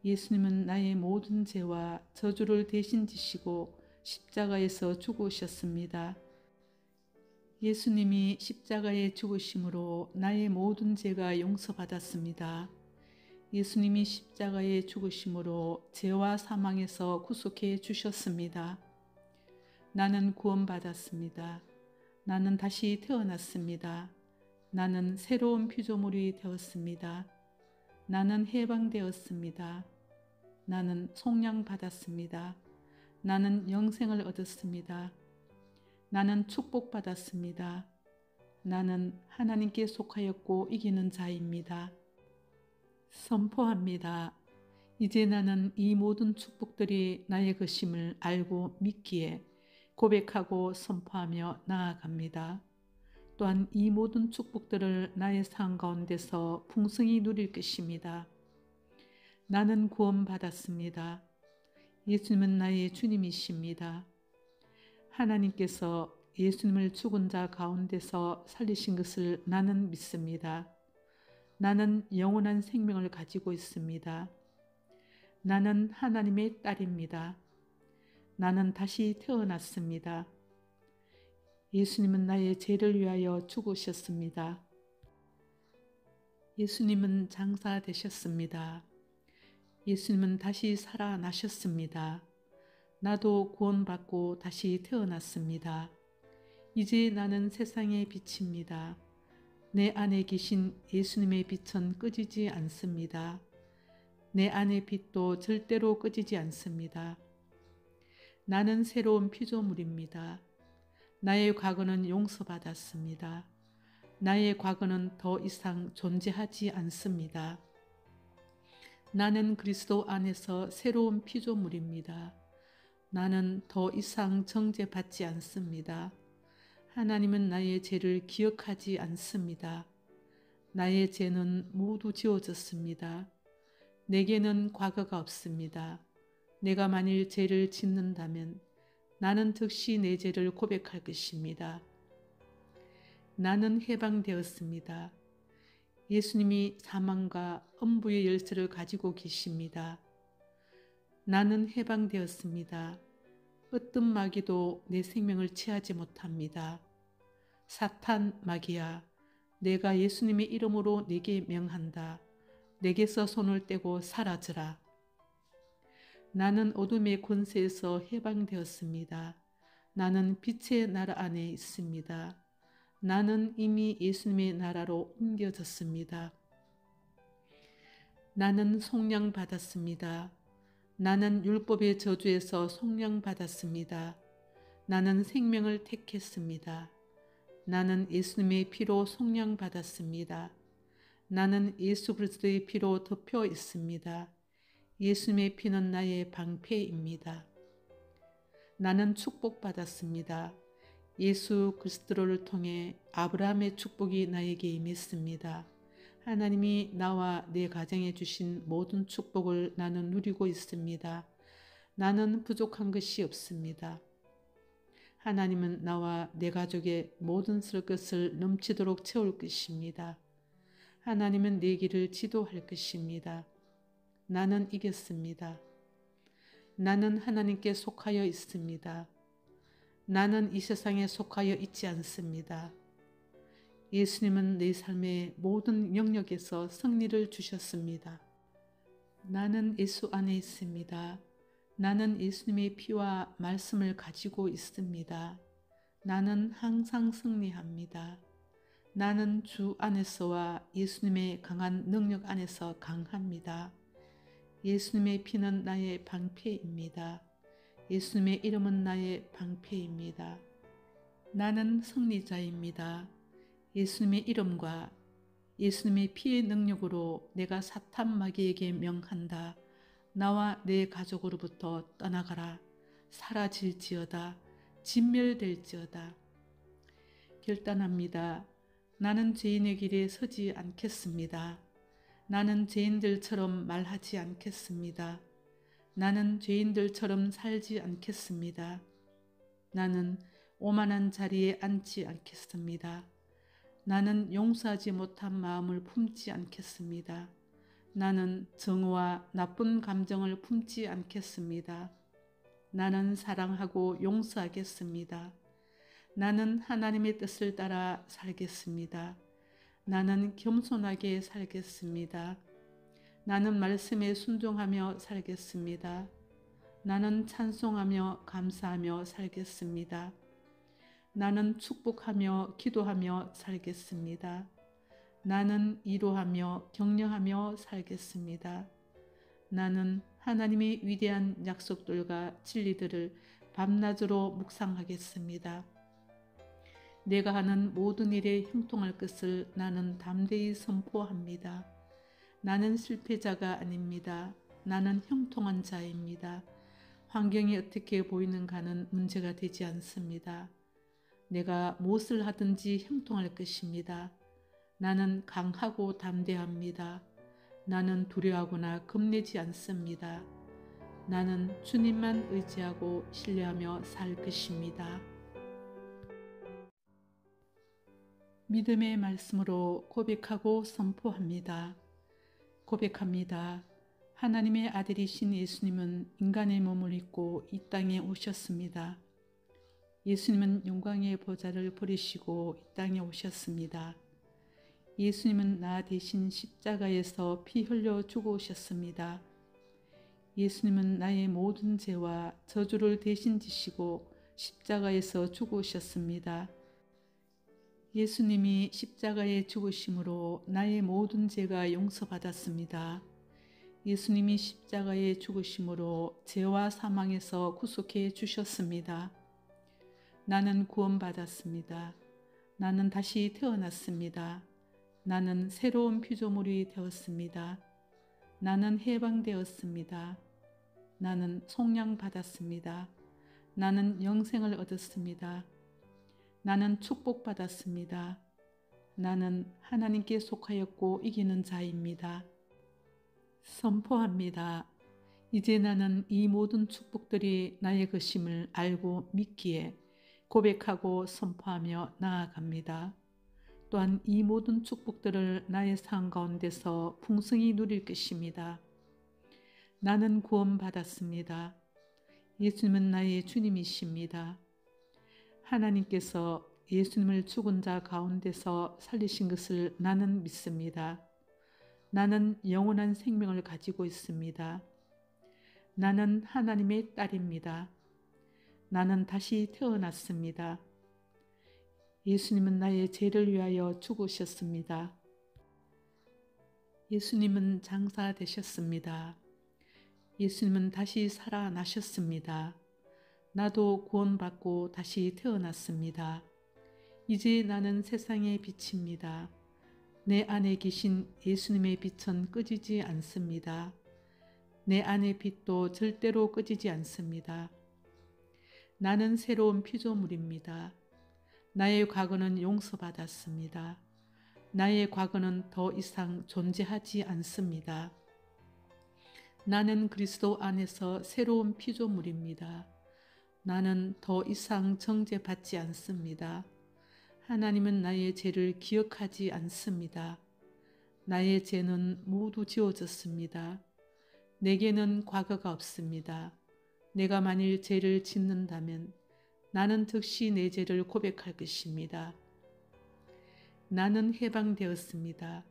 예수님은 나의 모든 죄와 저주를 대신 지시고 십자가에서 죽으셨습니다. 예수님이 십자가에 죽으심으로 나의 모든 죄가 용서받았습니다. 예수님이 십자가에 죽으심으로 죄와 사망에서 구속해 주셨습니다. 나는 구원받았습니다. 나는 다시 태어났습니다. 나는 새로운 피조물이 되었습니다. 나는 해방되었습니다. 나는 속량받았습니다. 나는 영생을 얻었습니다. 나는 축복받았습니다. 나는 하나님께 속하였고 이기는 자입니다. 선포합니다. 이제 나는 이 모든 축복들이 나의 것임을 알고 믿기에 고백하고 선포하며 나아갑니다. 또한 이 모든 축복들을 나의 삶 가운데서 풍성히 누릴 것입니다. 나는 구원받았습니다. 예수님은 나의 주님이십니다. 하나님께서 예수님을 죽은 자 가운데서 살리신 것을 나는 믿습니다. 나는 영원한 생명을 가지고 있습니다. 나는 하나님의 딸입니다. 나는 다시 태어났습니다. 예수님은 나의 죄를 위하여 죽으셨습니다. 예수님은 장사되셨습니다. 예수님은 다시 살아나셨습니다. 나도 구원받고 다시 태어났습니다. 이제 나는 세상의 빛입니다. 내 안에 계신 예수님의 빛은 꺼지지 않습니다. 내 안의 빛도 절대로 꺼지지 않습니다. 나는 새로운 피조물입니다. 나의 과거는 용서받았습니다. 나의 과거는 더 이상 존재하지 않습니다. 나는 그리스도 안에서 새로운 피조물입니다. 나는 더 이상 정죄받지 않습니다. 하나님은 나의 죄를 기억하지 않습니다. 나의 죄는 모두 지워졌습니다. 내게는 과거가 없습니다. 내가 만일 죄를 짓는다면 나는 즉시 내 죄를 고백할 것입니다. 나는 해방되었습니다. 예수님이 사망과 음부의 열쇠를 가지고 계십니다. 나는 해방되었습니다. 어떤 마귀도 내 생명을 취하지 못합니다. 사탄 마귀야, 내가 예수님의 이름으로 내게 명한다. 내게서 손을 떼고 사라져라. 나는 어둠의 권세에서 해방되었습니다. 나는 빛의 나라 안에 있습니다. 나는 이미 예수님의 나라로 옮겨졌습니다. 나는 속량받았습니다. 나는 율법의 저주에서 속량받았습니다. 나는 생명을 택했습니다. 나는 예수님의 피로 속량받았습니다. 나는 예수 그리스도의 피로 덮여 있습니다. 예수님의 피는 나의 방패입니다. 나는 축복받았습니다. 예수 그리스도를 통해 아브라함의 축복이 나에게 임했습니다. 하나님이 나와 내 가정에 주신 모든 축복을 나는 누리고 있습니다. 나는 부족한 것이 없습니다. 하나님은 나와 내 가족의 모든 쓸 것을 넘치도록 채울 것입니다. 하나님은 내 길을 지도할 것입니다. 나는 이겼습니다. 나는 하나님께 속하여 있습니다. 나는 이 세상에 속하여 있지 않습니다. 예수님은 내 삶의 모든 영역에서 승리를 주셨습니다. 나는 예수 안에 있습니다. 나는 예수님의 피와 말씀을 가지고 있습니다. 나는 항상 승리합니다. 나는 주 안에서와 예수님의 강한 능력 안에서 강합니다. 예수님의 피는 나의 방패입니다. 예수님의 이름은 나의 방패입니다. 나는 승리자입니다. 예수님의 이름과 예수님의 피의 능력으로 내가 사탄 마귀에게 명한다. 나와 내 가족으로부터 떠나가라. 사라질지어다. 진멸될지어다. 결단합니다. 나는 죄인의 길에 서지 않겠습니다. 나는 죄인들처럼 말하지 않겠습니다. 나는 죄인들처럼 살지 않겠습니다. 나는 오만한 자리에 앉지 않겠습니다. 나는 용서하지 못한 마음을 품지 않겠습니다. 나는 정오와 나쁜 감정을 품지 않겠습니다. 나는 사랑하고 용서하겠습니다. 나는 하나님의 뜻을 따라 살겠습니다. 나는 겸손하게 살겠습니다. 나는 말씀에 순종하며 살겠습니다. 나는 찬송하며 감사하며 살겠습니다. 나는 축복하며 기도하며 살겠습니다. 나는 위로하며 격려하며 살겠습니다. 나는 하나님의 위대한 약속들과 진리들을 밤낮으로 묵상하겠습니다. 내가 하는 모든 일에 형통할 것을 나는 담대히 선포합니다. 나는 실패자가 아닙니다. 나는 형통한 자입니다. 환경이 어떻게 보이는가는 문제가 되지 않습니다. 내가 무엇을 하든지 형통할 것입니다. 나는 강하고 담대합니다. 나는 두려워하거나 겁내지 않습니다. 나는 주님만 의지하고 신뢰하며 살 것입니다. 믿음의 말씀으로 고백하고 선포합니다. 고백합니다. 하나님의 아들이신 예수님은 인간의 몸을 입고 이 땅에 오셨습니다. 예수님은 영광의 보좌를 버리시고 이 땅에 오셨습니다. 예수님은 나 대신 십자가에서 피 흘려 죽어오셨습니다. 예수님은 나의 모든 죄와 저주를 대신 지시고 십자가에서 죽어오셨습니다. 예수님이 십자가에 죽으심으로 나의 모든 죄가 용서받았습니다. 예수님이 십자가에 죽으심으로 죄와 사망에서 구속해 주셨습니다. 나는 구원받았습니다. 나는 다시 태어났습니다. 나는 새로운 피조물이 되었습니다. 나는 해방되었습니다. 나는 속량받았습니다. 나는 영생을 얻었습니다. 나는 축복받았습니다. 나는 하나님께 속하였고 이기는 자입니다. 선포합니다. 이제 나는 이 모든 축복들이 나의 것임을 알고 믿기에 고백하고 선포하며 나아갑니다. 또한 이 모든 축복들을 나의 삶 가운데서 풍성히 누릴 것입니다. 나는 구원받았습니다. 예수님은 나의 주님이십니다. 하나님께서 예수님을 죽은 자 가운데서 살리신 것을 나는 믿습니다. 나는 영원한 생명을 가지고 있습니다. 나는 하나님의 딸입니다. 나는 다시 태어났습니다. 예수님은 나의 죄를 위하여 죽으셨습니다. 예수님은 장사되셨습니다. 예수님은 다시 살아나셨습니다. 나도 구원받고 다시 태어났습니다. 이제 나는 세상의 빛입니다. 내 안에 계신 예수님의 빛은 꺼지지 않습니다. 내 안의 빛도 절대로 꺼지지 않습니다. 나는 새로운 피조물입니다. 나의 과거는 용서받았습니다. 나의 과거는 더 이상 존재하지 않습니다. 나는 그리스도 안에서 새로운 피조물입니다. 나는 더 이상 정죄받지 않습니다. 하나님은 나의 죄를 기억하지 않습니다. 나의 죄는 모두 지워졌습니다. 내게는 과거가 없습니다. 내가 만일 죄를 짓는다면 나는 즉시 내 죄를 고백할 것입니다. 나는 해방되었습니다.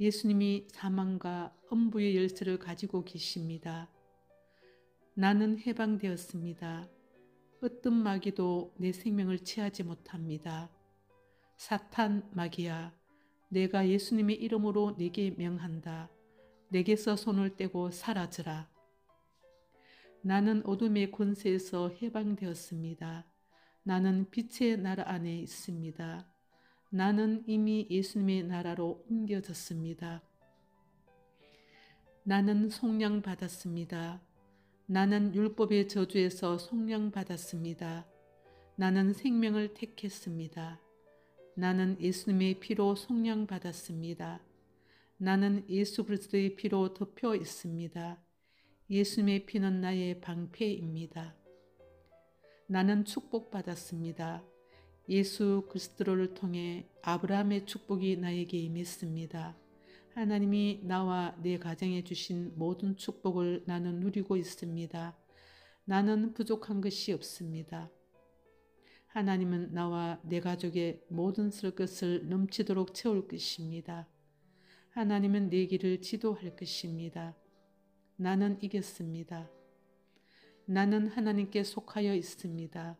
예수님이 사망과 엄부의 열쇠를 가지고 계십니다. 나는 해방되었습니다. 어떤 마귀도 내 생명을 취하지 못합니다. 사탄 마귀야, 내가 예수님의 이름으로 내게 명한다. 내게서 손을 떼고 사라져라. 나는 어둠의 권세에서 해방되었습니다. 나는 빛의 나라 안에 있습니다. 나는 이미 예수님의 나라로 옮겨졌습니다. 나는 속량받았습니다. 나는 율법의 저주에서 속량받았습니다. 나는 생명을 택했습니다. 나는 예수님의 피로 속량받았습니다. 나는 예수 그리스도의 피로 덮여 있습니다. 예수님의 피는 나의 방패입니다. 나는 축복받았습니다. 예수 그리스도를 통해 아브라함의 축복이 나에게 임했습니다. 하나님이 나와 내 가정에 주신 모든 축복을 나는 누리고 있습니다. 나는 부족한 것이 없습니다. 하나님은 나와 내 가족의 모든 쓸 것을 넘치도록 채울 것입니다. 하나님은 내 길을 지도할 것입니다. 나는 이겼습니다. 나는 하나님께 속하여 있습니다.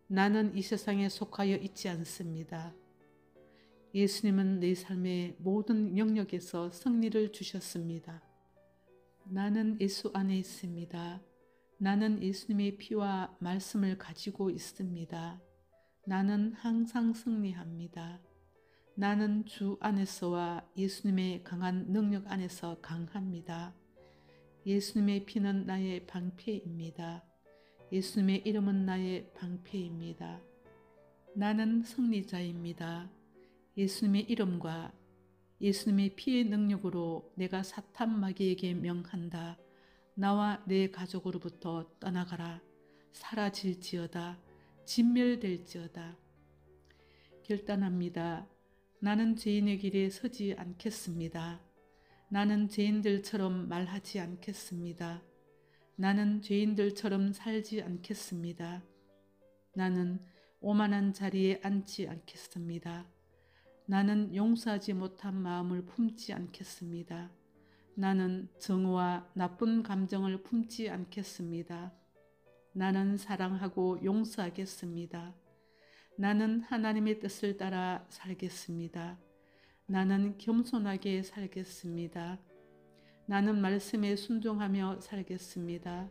나는 이 세상에 속하여 있지 않습니다. 예수님은 내 삶의 모든 영역에서 승리를 주셨습니다. 나는 예수 안에 있습니다. 나는 예수님의 피와 말씀을 가지고 있습니다. 나는 항상 승리합니다. 나는 주 안에서와 예수님의 강한 능력 안에서 강합니다. 예수님의 피는 나의 방패입니다. 예수님의 이름은 나의 방패입니다. 나는 승리자입니다. 예수님의 이름과 예수님의 피의 능력으로 내가 사탄 마귀에게 명한다. 나와 내 가족으로부터 떠나가라. 사라질지어다. 진멸될지어다. 결단합니다. 나는 죄인의 길에 서지 않겠습니다. 나는 죄인들처럼 말하지 않겠습니다. 나는 죄인들처럼 살지 않겠습니다. 나는 오만한 자리에 앉지 않겠습니다. 나는 용서하지 못한 마음을 품지 않겠습니다. 나는 정오와 나쁜 감정을 품지 않겠습니다. 나는 사랑하고 용서하겠습니다. 나는 하나님의 뜻을 따라 살겠습니다. 나는 겸손하게 살겠습니다. 나는 말씀에 순종하며 살겠습니다.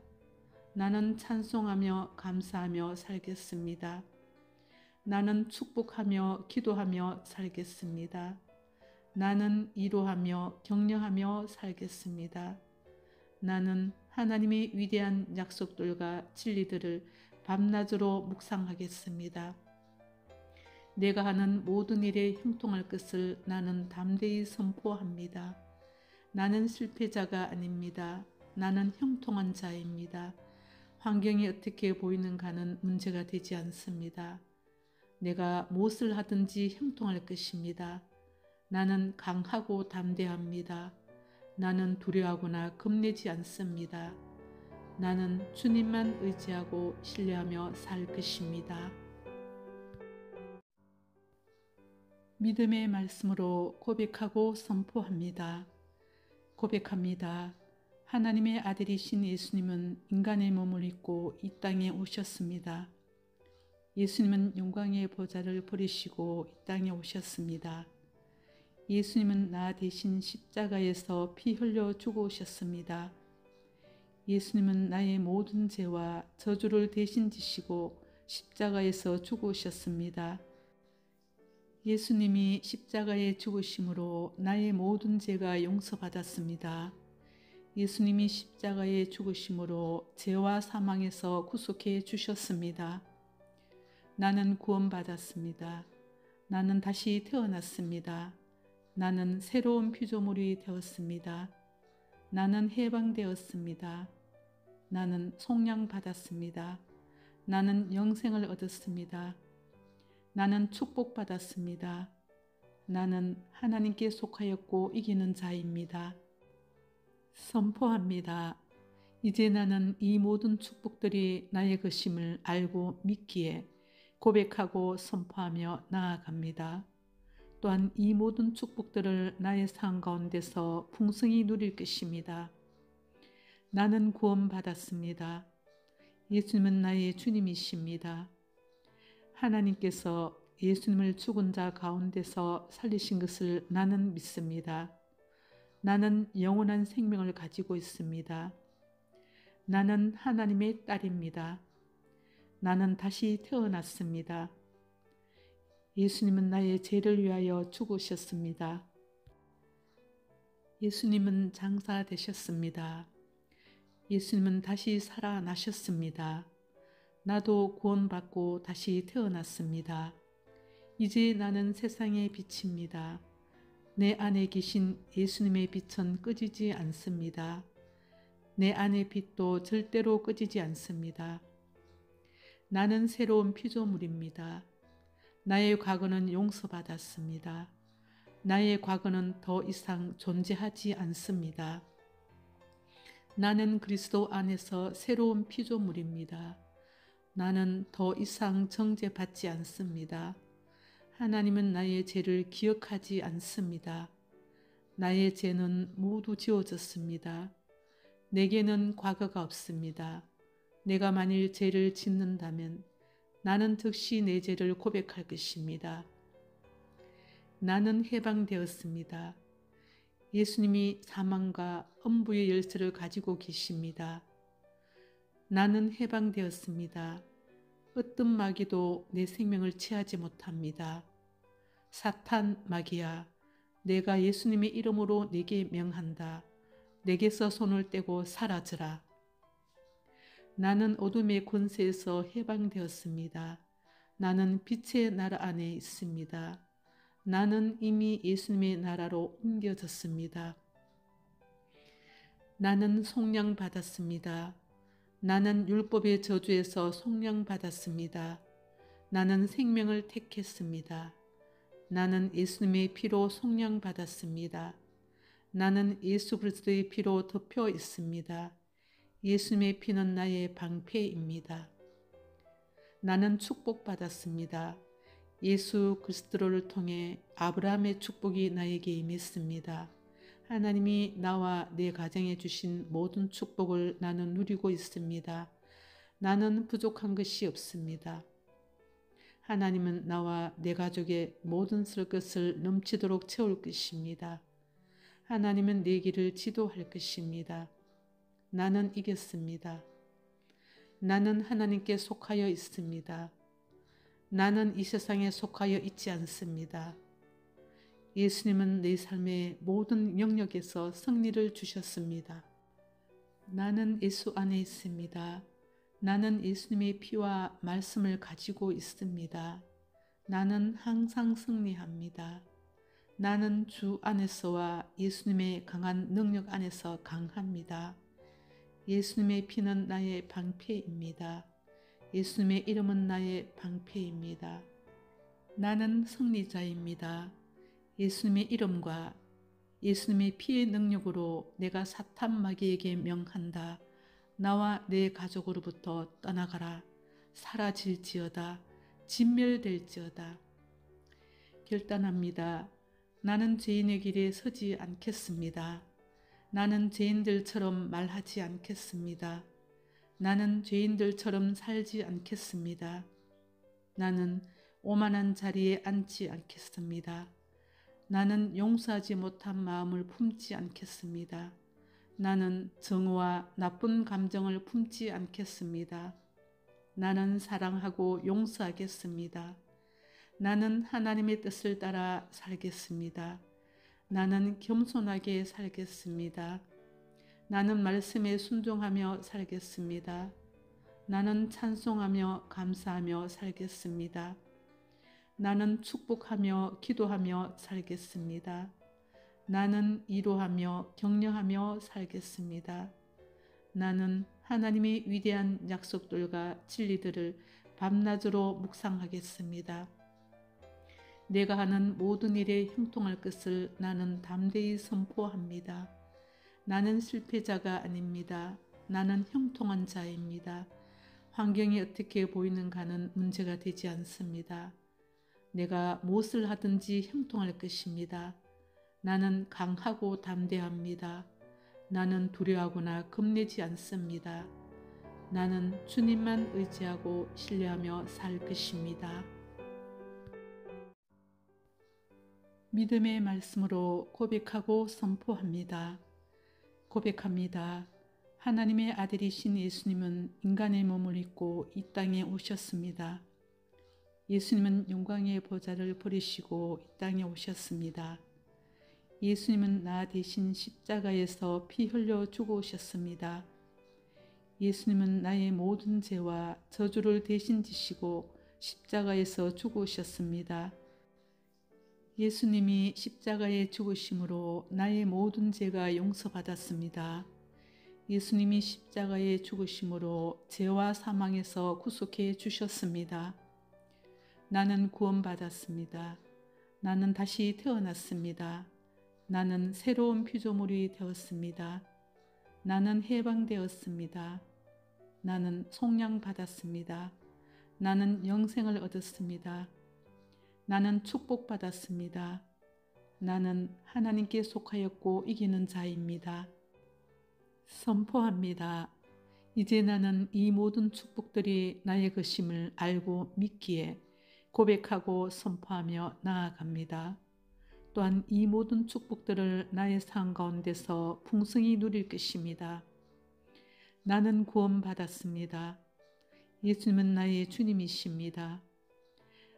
나는 찬송하며 감사하며 살겠습니다. 나는 축복하며 기도하며 살겠습니다. 나는 위로하며 격려하며 살겠습니다. 나는 하나님의 위대한 약속들과 진리들을 밤낮으로 묵상하겠습니다. 내가 하는 모든 일에 형통할 것을 나는 담대히 선포합니다. 나는 실패자가 아닙니다. 나는 형통한 자입니다. 환경이 어떻게 보이는가는 문제가 되지 않습니다. 내가 무엇을 하든지 형통할 것입니다. 나는 강하고 담대합니다. 나는 두려워하거나 겁내지 않습니다. 나는 주님만 의지하고 신뢰하며 살 것입니다. 믿음의 말씀으로 고백하고 선포합니다. 고백합니다. 하나님의 아들이신 예수님은 인간의 몸을 입고 이 땅에 오셨습니다. 예수님은 영광의 보좌를 버리시고 이 땅에 오셨습니다. 예수님은 나 대신 십자가에서 피 흘려 죽어오셨습니다. 예수님은 나의 모든 죄와 저주를 대신 지시고 십자가에서 죽어오셨습니다. 예수님이 십자가에 죽으심으로 나의 모든 죄가 용서받았습니다. 예수님이 십자가에 죽으심으로 죄와 사망에서 구속해 주셨습니다. 나는 구원받았습니다. 나는 다시 태어났습니다. 나는 새로운 피조물이 되었습니다. 나는 해방되었습니다. 나는 속량받았습니다. 나는 영생을 얻었습니다. 나는 축복받았습니다. 나는 하나님께 속하였고 이기는 자입니다. 선포합니다. 이제 나는 이 모든 축복들이 나의 것임을 알고 믿기에 고백하고 선포하며 나아갑니다. 또한 이 모든 축복들을 나의 삶 가운데서 풍성히 누릴 것입니다. 나는 구원받았습니다. 예수님은 나의 주님이십니다. 하나님께서 예수님을 죽은 자 가운데서 살리신 것을 나는 믿습니다. 나는 영원한 생명을 가지고 있습니다. 나는 하나님의 딸입니다. 나는 다시 태어났습니다. 예수님은 나의 죄를 위하여 죽으셨습니다. 예수님은 장사되셨습니다. 예수님은 다시 살아나셨습니다. 나도 구원받고 다시 태어났습니다. 이제 나는 세상의 빛입니다. 내 안에 계신 예수님의 빛은 꺼지지 않습니다. 내 안의 빛도 절대로 꺼지지 않습니다. 나는 새로운 피조물입니다. 나의 과거는 용서받았습니다. 나의 과거는 더 이상 존재하지 않습니다. 나는 그리스도 안에서 새로운 피조물입니다. 나는 더 이상 정죄받지 않습니다. 하나님은 나의 죄를 기억하지 않습니다. 나의 죄는 모두 지워졌습니다. 내게는 과거가 없습니다. 내가 만일 죄를 짓는다면 나는 즉시 내 죄를 고백할 것입니다. 나는 해방되었습니다. 예수님이 사망과 엄부의 열쇠를 가지고 계십니다. 나는 해방되었습니다. 어떤 마귀도 내 생명을 취하지 못합니다. 사탄 마귀야, 내가 예수님의 이름으로 내게 명한다. 내게서 손을 떼고 사라져라. 나는 어둠의 권세에서 해방되었습니다. 나는 빛의 나라 안에 있습니다. 나는 이미 예수님의 나라로 옮겨졌습니다. 나는 속량받았습니다. 나는 율법의 저주에서 속량받았습니다. 나는 생명을 택했습니다. 나는 예수님의 피로 속량받았습니다. 나는 예수 그리스도의 피로 덮여 있습니다. 예수님의 피는 나의 방패입니다. 나는 축복받았습니다. 예수 그리스도를 통해 아브라함의 축복이 나에게 임했습니다. 하나님이 나와 내 가정에 주신 모든 축복을 나는 누리고 있습니다. 나는 부족한 것이 없습니다. 하나님은 나와 내 가족의 모든 쓸 것을 넘치도록 채울 것입니다. 하나님은 내 길을 지도할 것입니다. 나는 이겼습니다. 나는 하나님께 속하여 있습니다. 나는 이 세상에 속하여 있지 않습니다. 예수님은 내 삶의 모든 영역에서 승리를 주셨습니다. 나는 예수 안에 있습니다. 나는 예수님의 피와 말씀을 가지고 있습니다. 나는 항상 승리합니다. 나는 주 안에서와 예수님의 강한 능력 안에서 강합니다. 예수님의 피는 나의 방패입니다. 예수님의 이름은 나의 방패입니다. 나는 승리자입니다. 예수님의 이름과 예수님의 피의 능력으로 내가 사탄 마귀에게 명한다. 나와 내 가족으로부터 떠나가라. 사라질지어다. 진멸될지어다. 결단합니다. 나는 죄인의 길에 서지 않겠습니다. 나는 죄인들처럼 말하지 않겠습니다. 나는 죄인들처럼 살지 않겠습니다. 나는 오만한 자리에 앉지 않겠습니다. 나는 용서하지 못한 마음을 품지 않겠습니다. 나는 정오와 나쁜 감정을 품지 않겠습니다. 나는 사랑하고 용서하겠습니다. 나는 하나님의 뜻을 따라 살겠습니다. 나는 겸손하게 살겠습니다. 나는 말씀에 순종하며 살겠습니다. 나는 찬송하며 감사하며 살겠습니다. 나는 축복하며 기도하며 살겠습니다. 나는 위로하며 격려하며 살겠습니다. 나는 하나님의 위대한 약속들과 진리들을 밤낮으로 묵상하겠습니다. 내가 하는 모든 일에 형통할 것을 나는 담대히 선포합니다. 나는 실패자가 아닙니다. 나는 형통한 자입니다. 환경이 어떻게 보이는가는 문제가 되지 않습니다. 내가 무엇을 하든지 형통할 것입니다. 나는 강하고 담대합니다. 나는 두려워하거나 겁내지 않습니다. 나는 주님만 의지하고 신뢰하며 살 것입니다. 믿음의 말씀으로 고백하고 선포합니다. 고백합니다. 하나님의 아들이신 예수님은 인간의 몸을 입고 이 땅에 오셨습니다. 예수님은 영광의 보좌를 버리시고 이 땅에 오셨습니다. 예수님은 나 대신 십자가에서 피 흘려 죽으셨습니다. 예수님은 나의 모든 죄와 저주를 대신 지시고 십자가에서 죽으셨습니다. 예수님이 십자가에 죽으심으로 나의 모든 죄가 용서받았습니다. 예수님이 십자가에 죽으심으로 죄와 사망에서 구속해 주셨습니다. 나는 구원받았습니다. 나는 다시 태어났습니다. 나는 새로운 피조물이 되었습니다. 나는 해방되었습니다. 나는 속량받았습니다. 나는 영생을 얻었습니다. 나는 축복받았습니다. 나는 하나님께 속하였고 이기는 자입니다. 선포합니다. 이제 나는 이 모든 축복들이 나의 것임을 알고 믿기에 고백하고 선포하며 나아갑니다. 또한 이 모든 축복들을 나의 삶 가운데서 풍성히 누릴 것입니다. 나는 구원받았습니다. 예수님은 나의 주님이십니다.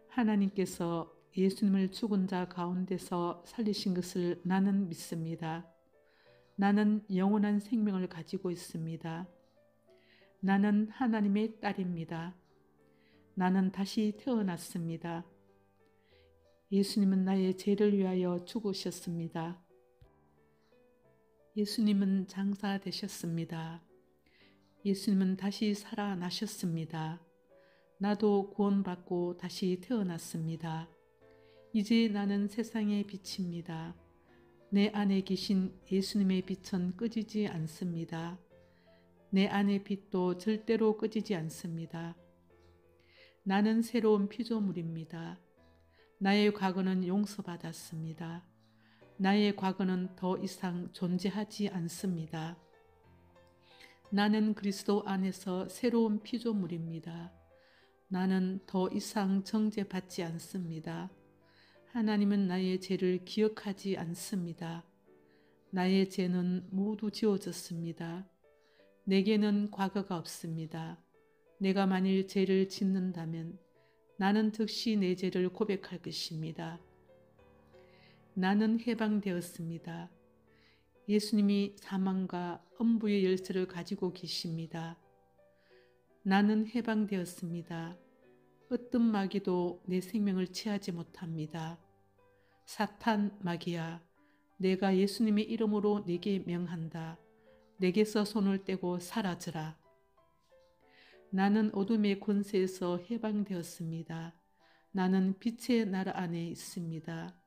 하나님께서 예수님을 죽은 자 가운데서 살리신 것을 나는 믿습니다. 나는 영원한 생명을 가지고 있습니다. 나는 하나님의 딸입니다. 나는 다시 태어났습니다. 예수님은 나의 죄를 위하여 죽으셨습니다. 예수님은 장사되셨습니다. 예수님은 다시 살아나셨습니다. 나도 구원받고 다시 태어났습니다. 이제 나는 세상의 빛입니다. 내 안에 계신 예수님의 빛은 꺼지지 않습니다. 내 안의 빛도 절대로 꺼지지 않습니다. 나는 새로운 피조물입니다. 나의 과거는 용서받았습니다. 나의 과거는 더 이상 존재하지 않습니다. 나는 그리스도 안에서 새로운 피조물입니다. 나는 더 이상 정죄받지 않습니다. 하나님은 나의 죄를 기억하지 않습니다. 나의 죄는 모두 지워졌습니다. 내게는 과거가 없습니다. 내가 만일 죄를 짓는다면 나는 즉시 내 죄를 고백할 것입니다. 나는 해방되었습니다. 예수님이 사망과 음부의 열쇠를 가지고 계십니다. 나는 해방되었습니다. 어떤 마귀도 내 생명을 취하지 못합니다. 사탄 마귀야, 내가 예수님의 이름으로 네게 명한다. 내게서 손을 떼고 사라져라. 나는 어둠의 권세에서 해방되었습니다. 나는 빛의 나라 안에 있습니다.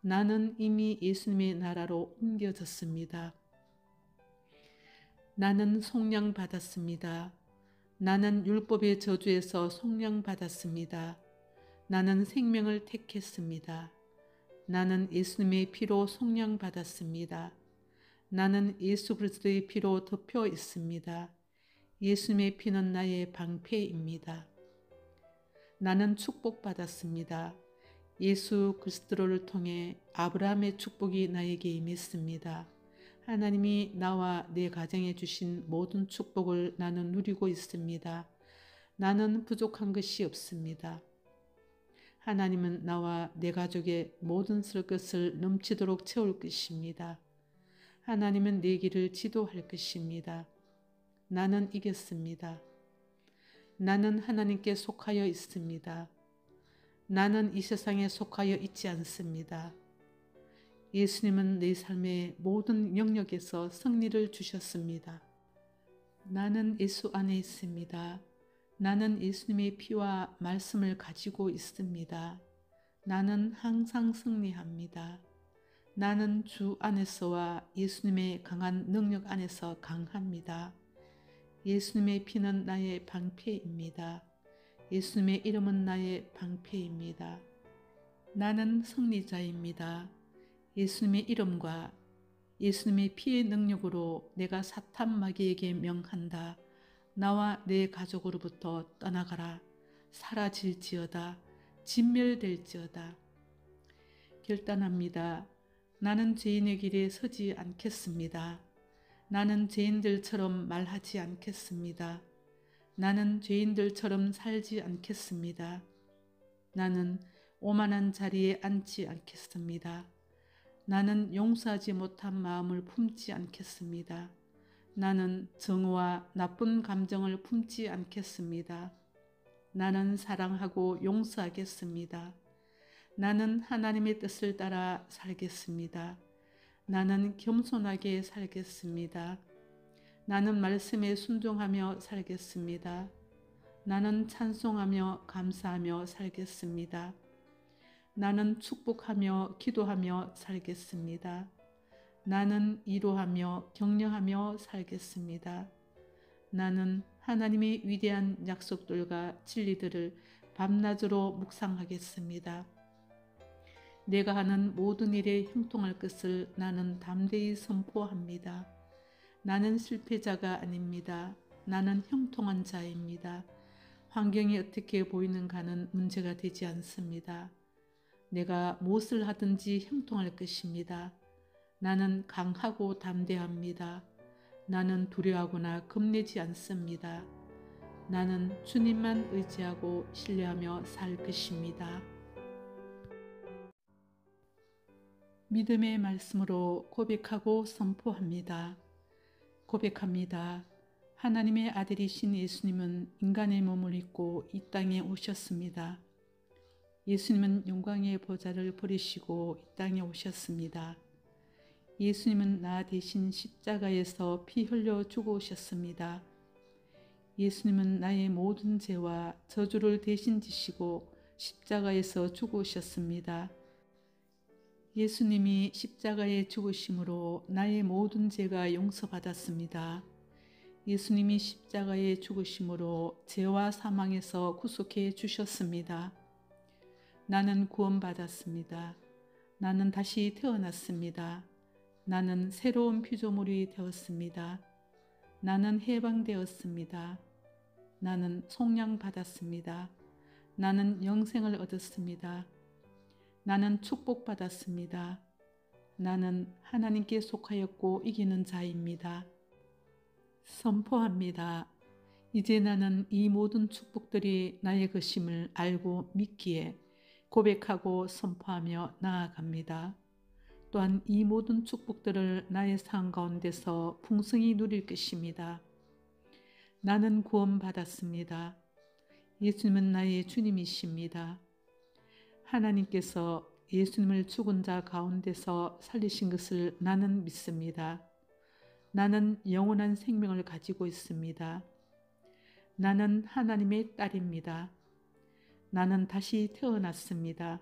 나는 이미 예수님의 나라로 옮겨졌습니다. 나는 속량받았습니다. 나는 율법의 저주에서 속량받았습니다. 나는 생명을 택했습니다. 나는 예수님의 피로 속량받았습니다. 나는 예수 그리스도의 피로 덮여 있습니다. 예수님의 피는 나의 방패입니다. 나는 축복받았습니다. 예수 그리스도를 통해 아브라함의 축복이 나에게 임했습니다. 하나님이 나와 내 가정에 주신 모든 축복을 나는 누리고 있습니다. 나는 부족한 것이 없습니다. 하나님은 나와 내 가족의 모든 쓸 것을 넘치도록 채울 것입니다. 하나님은 내 길을 지도할 것입니다. 나는 이겼습니다. 나는 하나님께 속하여 있습니다. 나는 이 세상에 속하여 있지 않습니다. 예수님은 내 삶의 모든 영역에서 승리를 주셨습니다. 나는 예수 안에 있습니다. 나는 예수님의 피와 말씀을 가지고 있습니다. 나는 항상 승리합니다. 나는 주 안에서와 예수님의 강한 능력 안에서 강합니다. 예수님의 피는 나의 방패입니다. 예수님의 이름은 나의 방패입니다. 나는 승리자입니다. 예수님의 이름과 예수님의 피의 능력으로 내가 사탄 마귀에게 명한다. 나와 내 가족으로부터 떠나가라. 사라질지어다. 진멸될지어다. 결단합니다. 나는 죄인의 길에 서지 않겠습니다. 나는 죄인들처럼 말하지 않겠습니다. 나는 죄인들처럼 살지 않겠습니다. 나는 오만한 자리에 앉지 않겠습니다. 나는 용서하지 못한 마음을 품지 않겠습니다. 나는 정오와 나쁜 감정을 품지 않겠습니다. 나는 사랑하고 용서하겠습니다. 나는 하나님의 뜻을 따라 살겠습니다. 나는 겸손하게 살겠습니다. 나는 말씀에 순종하며 살겠습니다. 나는 찬송하며 감사하며 살겠습니다. 나는 축복하며 기도하며 살겠습니다. 나는 위로하며 격려하며 살겠습니다. 나는 하나님의 위대한 약속들과 진리들을 밤낮으로 묵상하겠습니다. 내가 하는 모든 일에 형통할 것을 나는 담대히 선포합니다. 나는 실패자가 아닙니다. 나는 형통한 자입니다. 환경이 어떻게 보이는가는 문제가 되지 않습니다. 내가 무엇을 하든지 형통할 것입니다. 나는 강하고 담대합니다. 나는 두려워하거나 겁내지 않습니다. 나는 주님만 의지하고 신뢰하며 살 것입니다. 믿음의 말씀으로 고백하고 선포합니다. 고백합니다. 하나님의 아들이신 예수님은 인간의 몸을 입고 이 땅에 오셨습니다. 예수님은 영광의 보좌를 버리시고 이 땅에 오셨습니다. 예수님은 나 대신 십자가에서 피 흘려 죽어오셨습니다. 예수님은 나의 모든 죄와 저주를 대신 지시고 십자가에서 죽어오셨습니다. 예수님이 십자가에 죽으심으로 나의 모든 죄가 용서받았습니다. 예수님이 십자가에 죽으심으로 죄와 사망에서 구속해 주셨습니다. 나는 구원받았습니다. 나는 다시 태어났습니다. 나는 새로운 피조물이 되었습니다. 나는 해방되었습니다. 나는 속량받았습니다. 나는 영생을 얻었습니다. 나는 축복받았습니다. 나는 하나님께 속하였고 이기는 자입니다. 선포합니다. 이제 나는 이 모든 축복들이 나의 것임을 알고 믿기에 고백하고 선포하며 나아갑니다. 또한 이 모든 축복들을 나의 삶 가운데서 풍성히 누릴 것입니다. 나는 구원받았습니다. 예수님은 나의 주님이십니다. 하나님께서 예수님을 죽은 자 가운데서 살리신 것을 나는 믿습니다. 나는 영원한 생명을 가지고 있습니다. 나는 하나님의 딸입니다. 나는 다시 태어났습니다.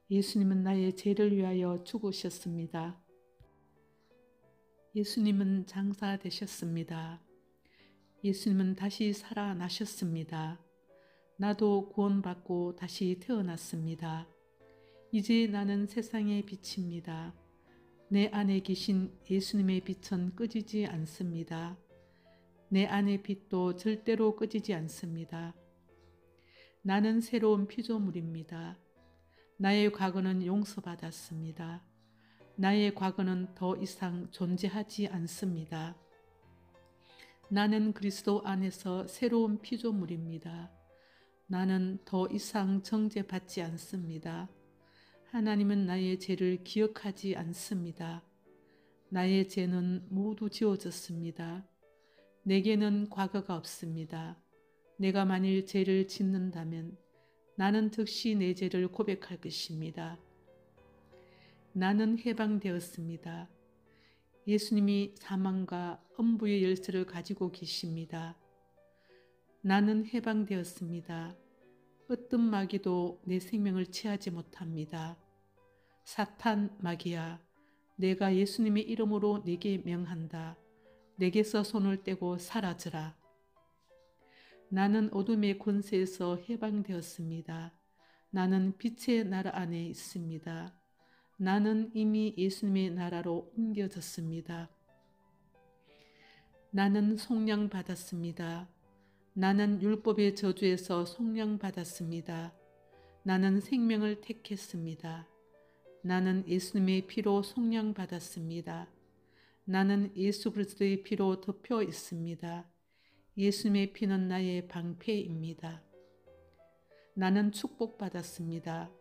예수님은 나의 죄를 위하여 죽으셨습니다. 예수님은 장사되셨습니다. 예수님은 다시 살아나셨습니다. 나도 구원받고 다시 태어났습니다. 이제 나는 세상의 빛입니다. 내 안에 계신 예수님의 빛은 꺼지지 않습니다. 내 안의 빛도 절대로 꺼지지 않습니다. 나는 새로운 피조물입니다. 나의 과거는 용서받았습니다. 나의 과거는 더 이상 존재하지 않습니다. 나는 그리스도 안에서 새로운 피조물입니다. 나는 더 이상 정죄받지 않습니다. 하나님은 나의 죄를 기억하지 않습니다. 나의 죄는 모두 지워졌습니다. 내게는 과거가 없습니다. 내가 만일 죄를 짓는다면 나는 즉시 내 죄를 고백할 것입니다. 나는 해방되었습니다. 예수님이 사망과 엄부의 열쇠를 가지고 계십니다. 나는 해방되었습니다. 어떤 마귀도 내 생명을 취하지 못합니다. 사탄 마귀야, 내가 예수님의 이름으로 내게 명한다. 내게서 손을 떼고 사라져라. 나는 어둠의 권세에서 해방되었습니다. 나는 빛의 나라 안에 있습니다. 나는 이미 예수님의 나라로 옮겨졌습니다. 나는 속량받았습니다. 나는 율법의 저주에서 속량받았습니다. 나는 생명을 택했습니다. 나는 예수님의 피로 속량받았습니다. 나는 예수 그리스도의 피로 덮여 있습니다. 예수님의 피는 나의 방패입니다. 나는 축복받았습니다.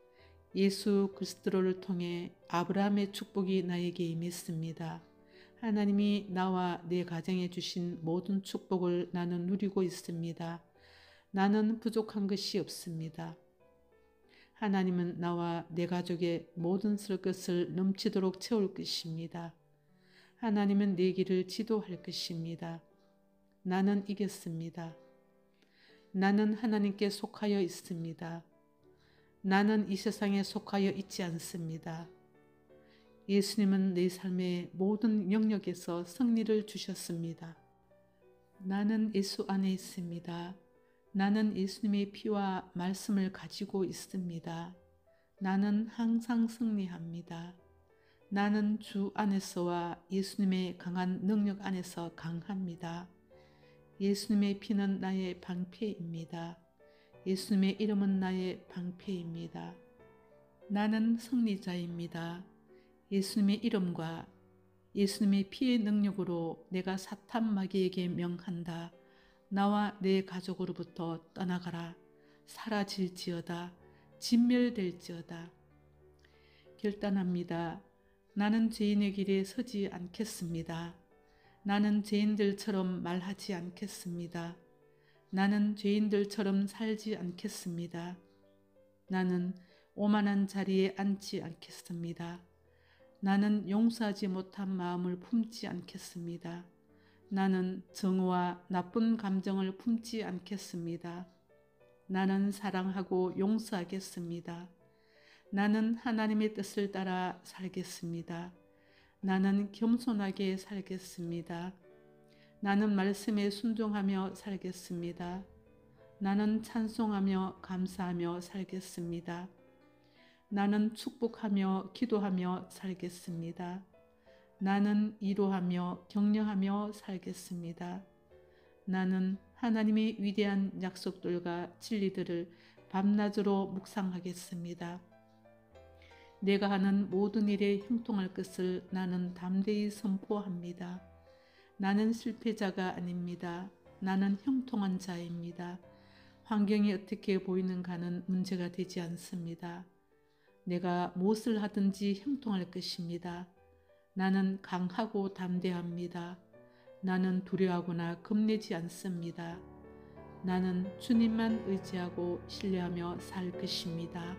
예수 그리스도를 통해 아브라함의 축복이 나에게 임했습니다. 하나님이 나와 내 가정에 주신 모든 축복을 나는 누리고 있습니다. 나는 부족한 것이 없습니다. 하나님은 나와 내 가족의 모든 쓸 것을 넘치도록 채울 것입니다. 하나님은 내 길을 지도할 것입니다. 나는 이겼습니다. 나는 하나님께 속하여 있습니다. 나는 이 세상에 속하여 있지 않습니다. 예수님은 내 삶의 모든 영역에서 승리를 주셨습니다. 나는 예수 안에 있습니다. 나는 예수님의 피와 말씀을 가지고 있습니다. 나는 항상 승리합니다. 나는 주 안에서와 예수님의 강한 능력 안에서 강합니다. 예수님의 피는 나의 방패입니다. 예수님의 이름은 나의 방패입니다. 나는 승리자입니다. 예수님의 이름과 예수님의 피의 능력으로 내가 사탄 마귀에게 명한다. 나와 내 가족으로부터 떠나가라. 사라질지어다. 진멸될지어다. 결단합니다. 나는 죄인의 길에 서지 않겠습니다. 나는 죄인들처럼 말하지 않겠습니다. 나는 죄인들처럼 살지 않겠습니다. 나는 오만한 자리에 앉지 않겠습니다. 나는 용서하지 못한 마음을 품지 않겠습니다. 나는 정오와 나쁜 감정을 품지 않겠습니다. 나는 사랑하고 용서하겠습니다. 나는 하나님의 뜻을 따라 살겠습니다. 나는 겸손하게 살겠습니다. 나는 말씀에 순종하며 살겠습니다. 나는 찬송하며 감사하며 살겠습니다. 나는 축복하며 기도하며 살겠습니다. 나는 위로하며 격려하며 살겠습니다. 나는 하나님의 위대한 약속들과 진리들을 밤낮으로 묵상하겠습니다. 내가 하는 모든 일에 형통할 것을 나는 담대히 선포합니다. 나는 실패자가 아닙니다. 나는 형통한 자입니다. 환경이 어떻게 보이는가는 문제가 되지 않습니다. 내가 무엇을 하든지 형통할 것입니다. 나는 강하고 담대합니다. 나는 두려워하거나 겁내지 않습니다. 나는 주님만 의지하고 신뢰하며 살 것입니다.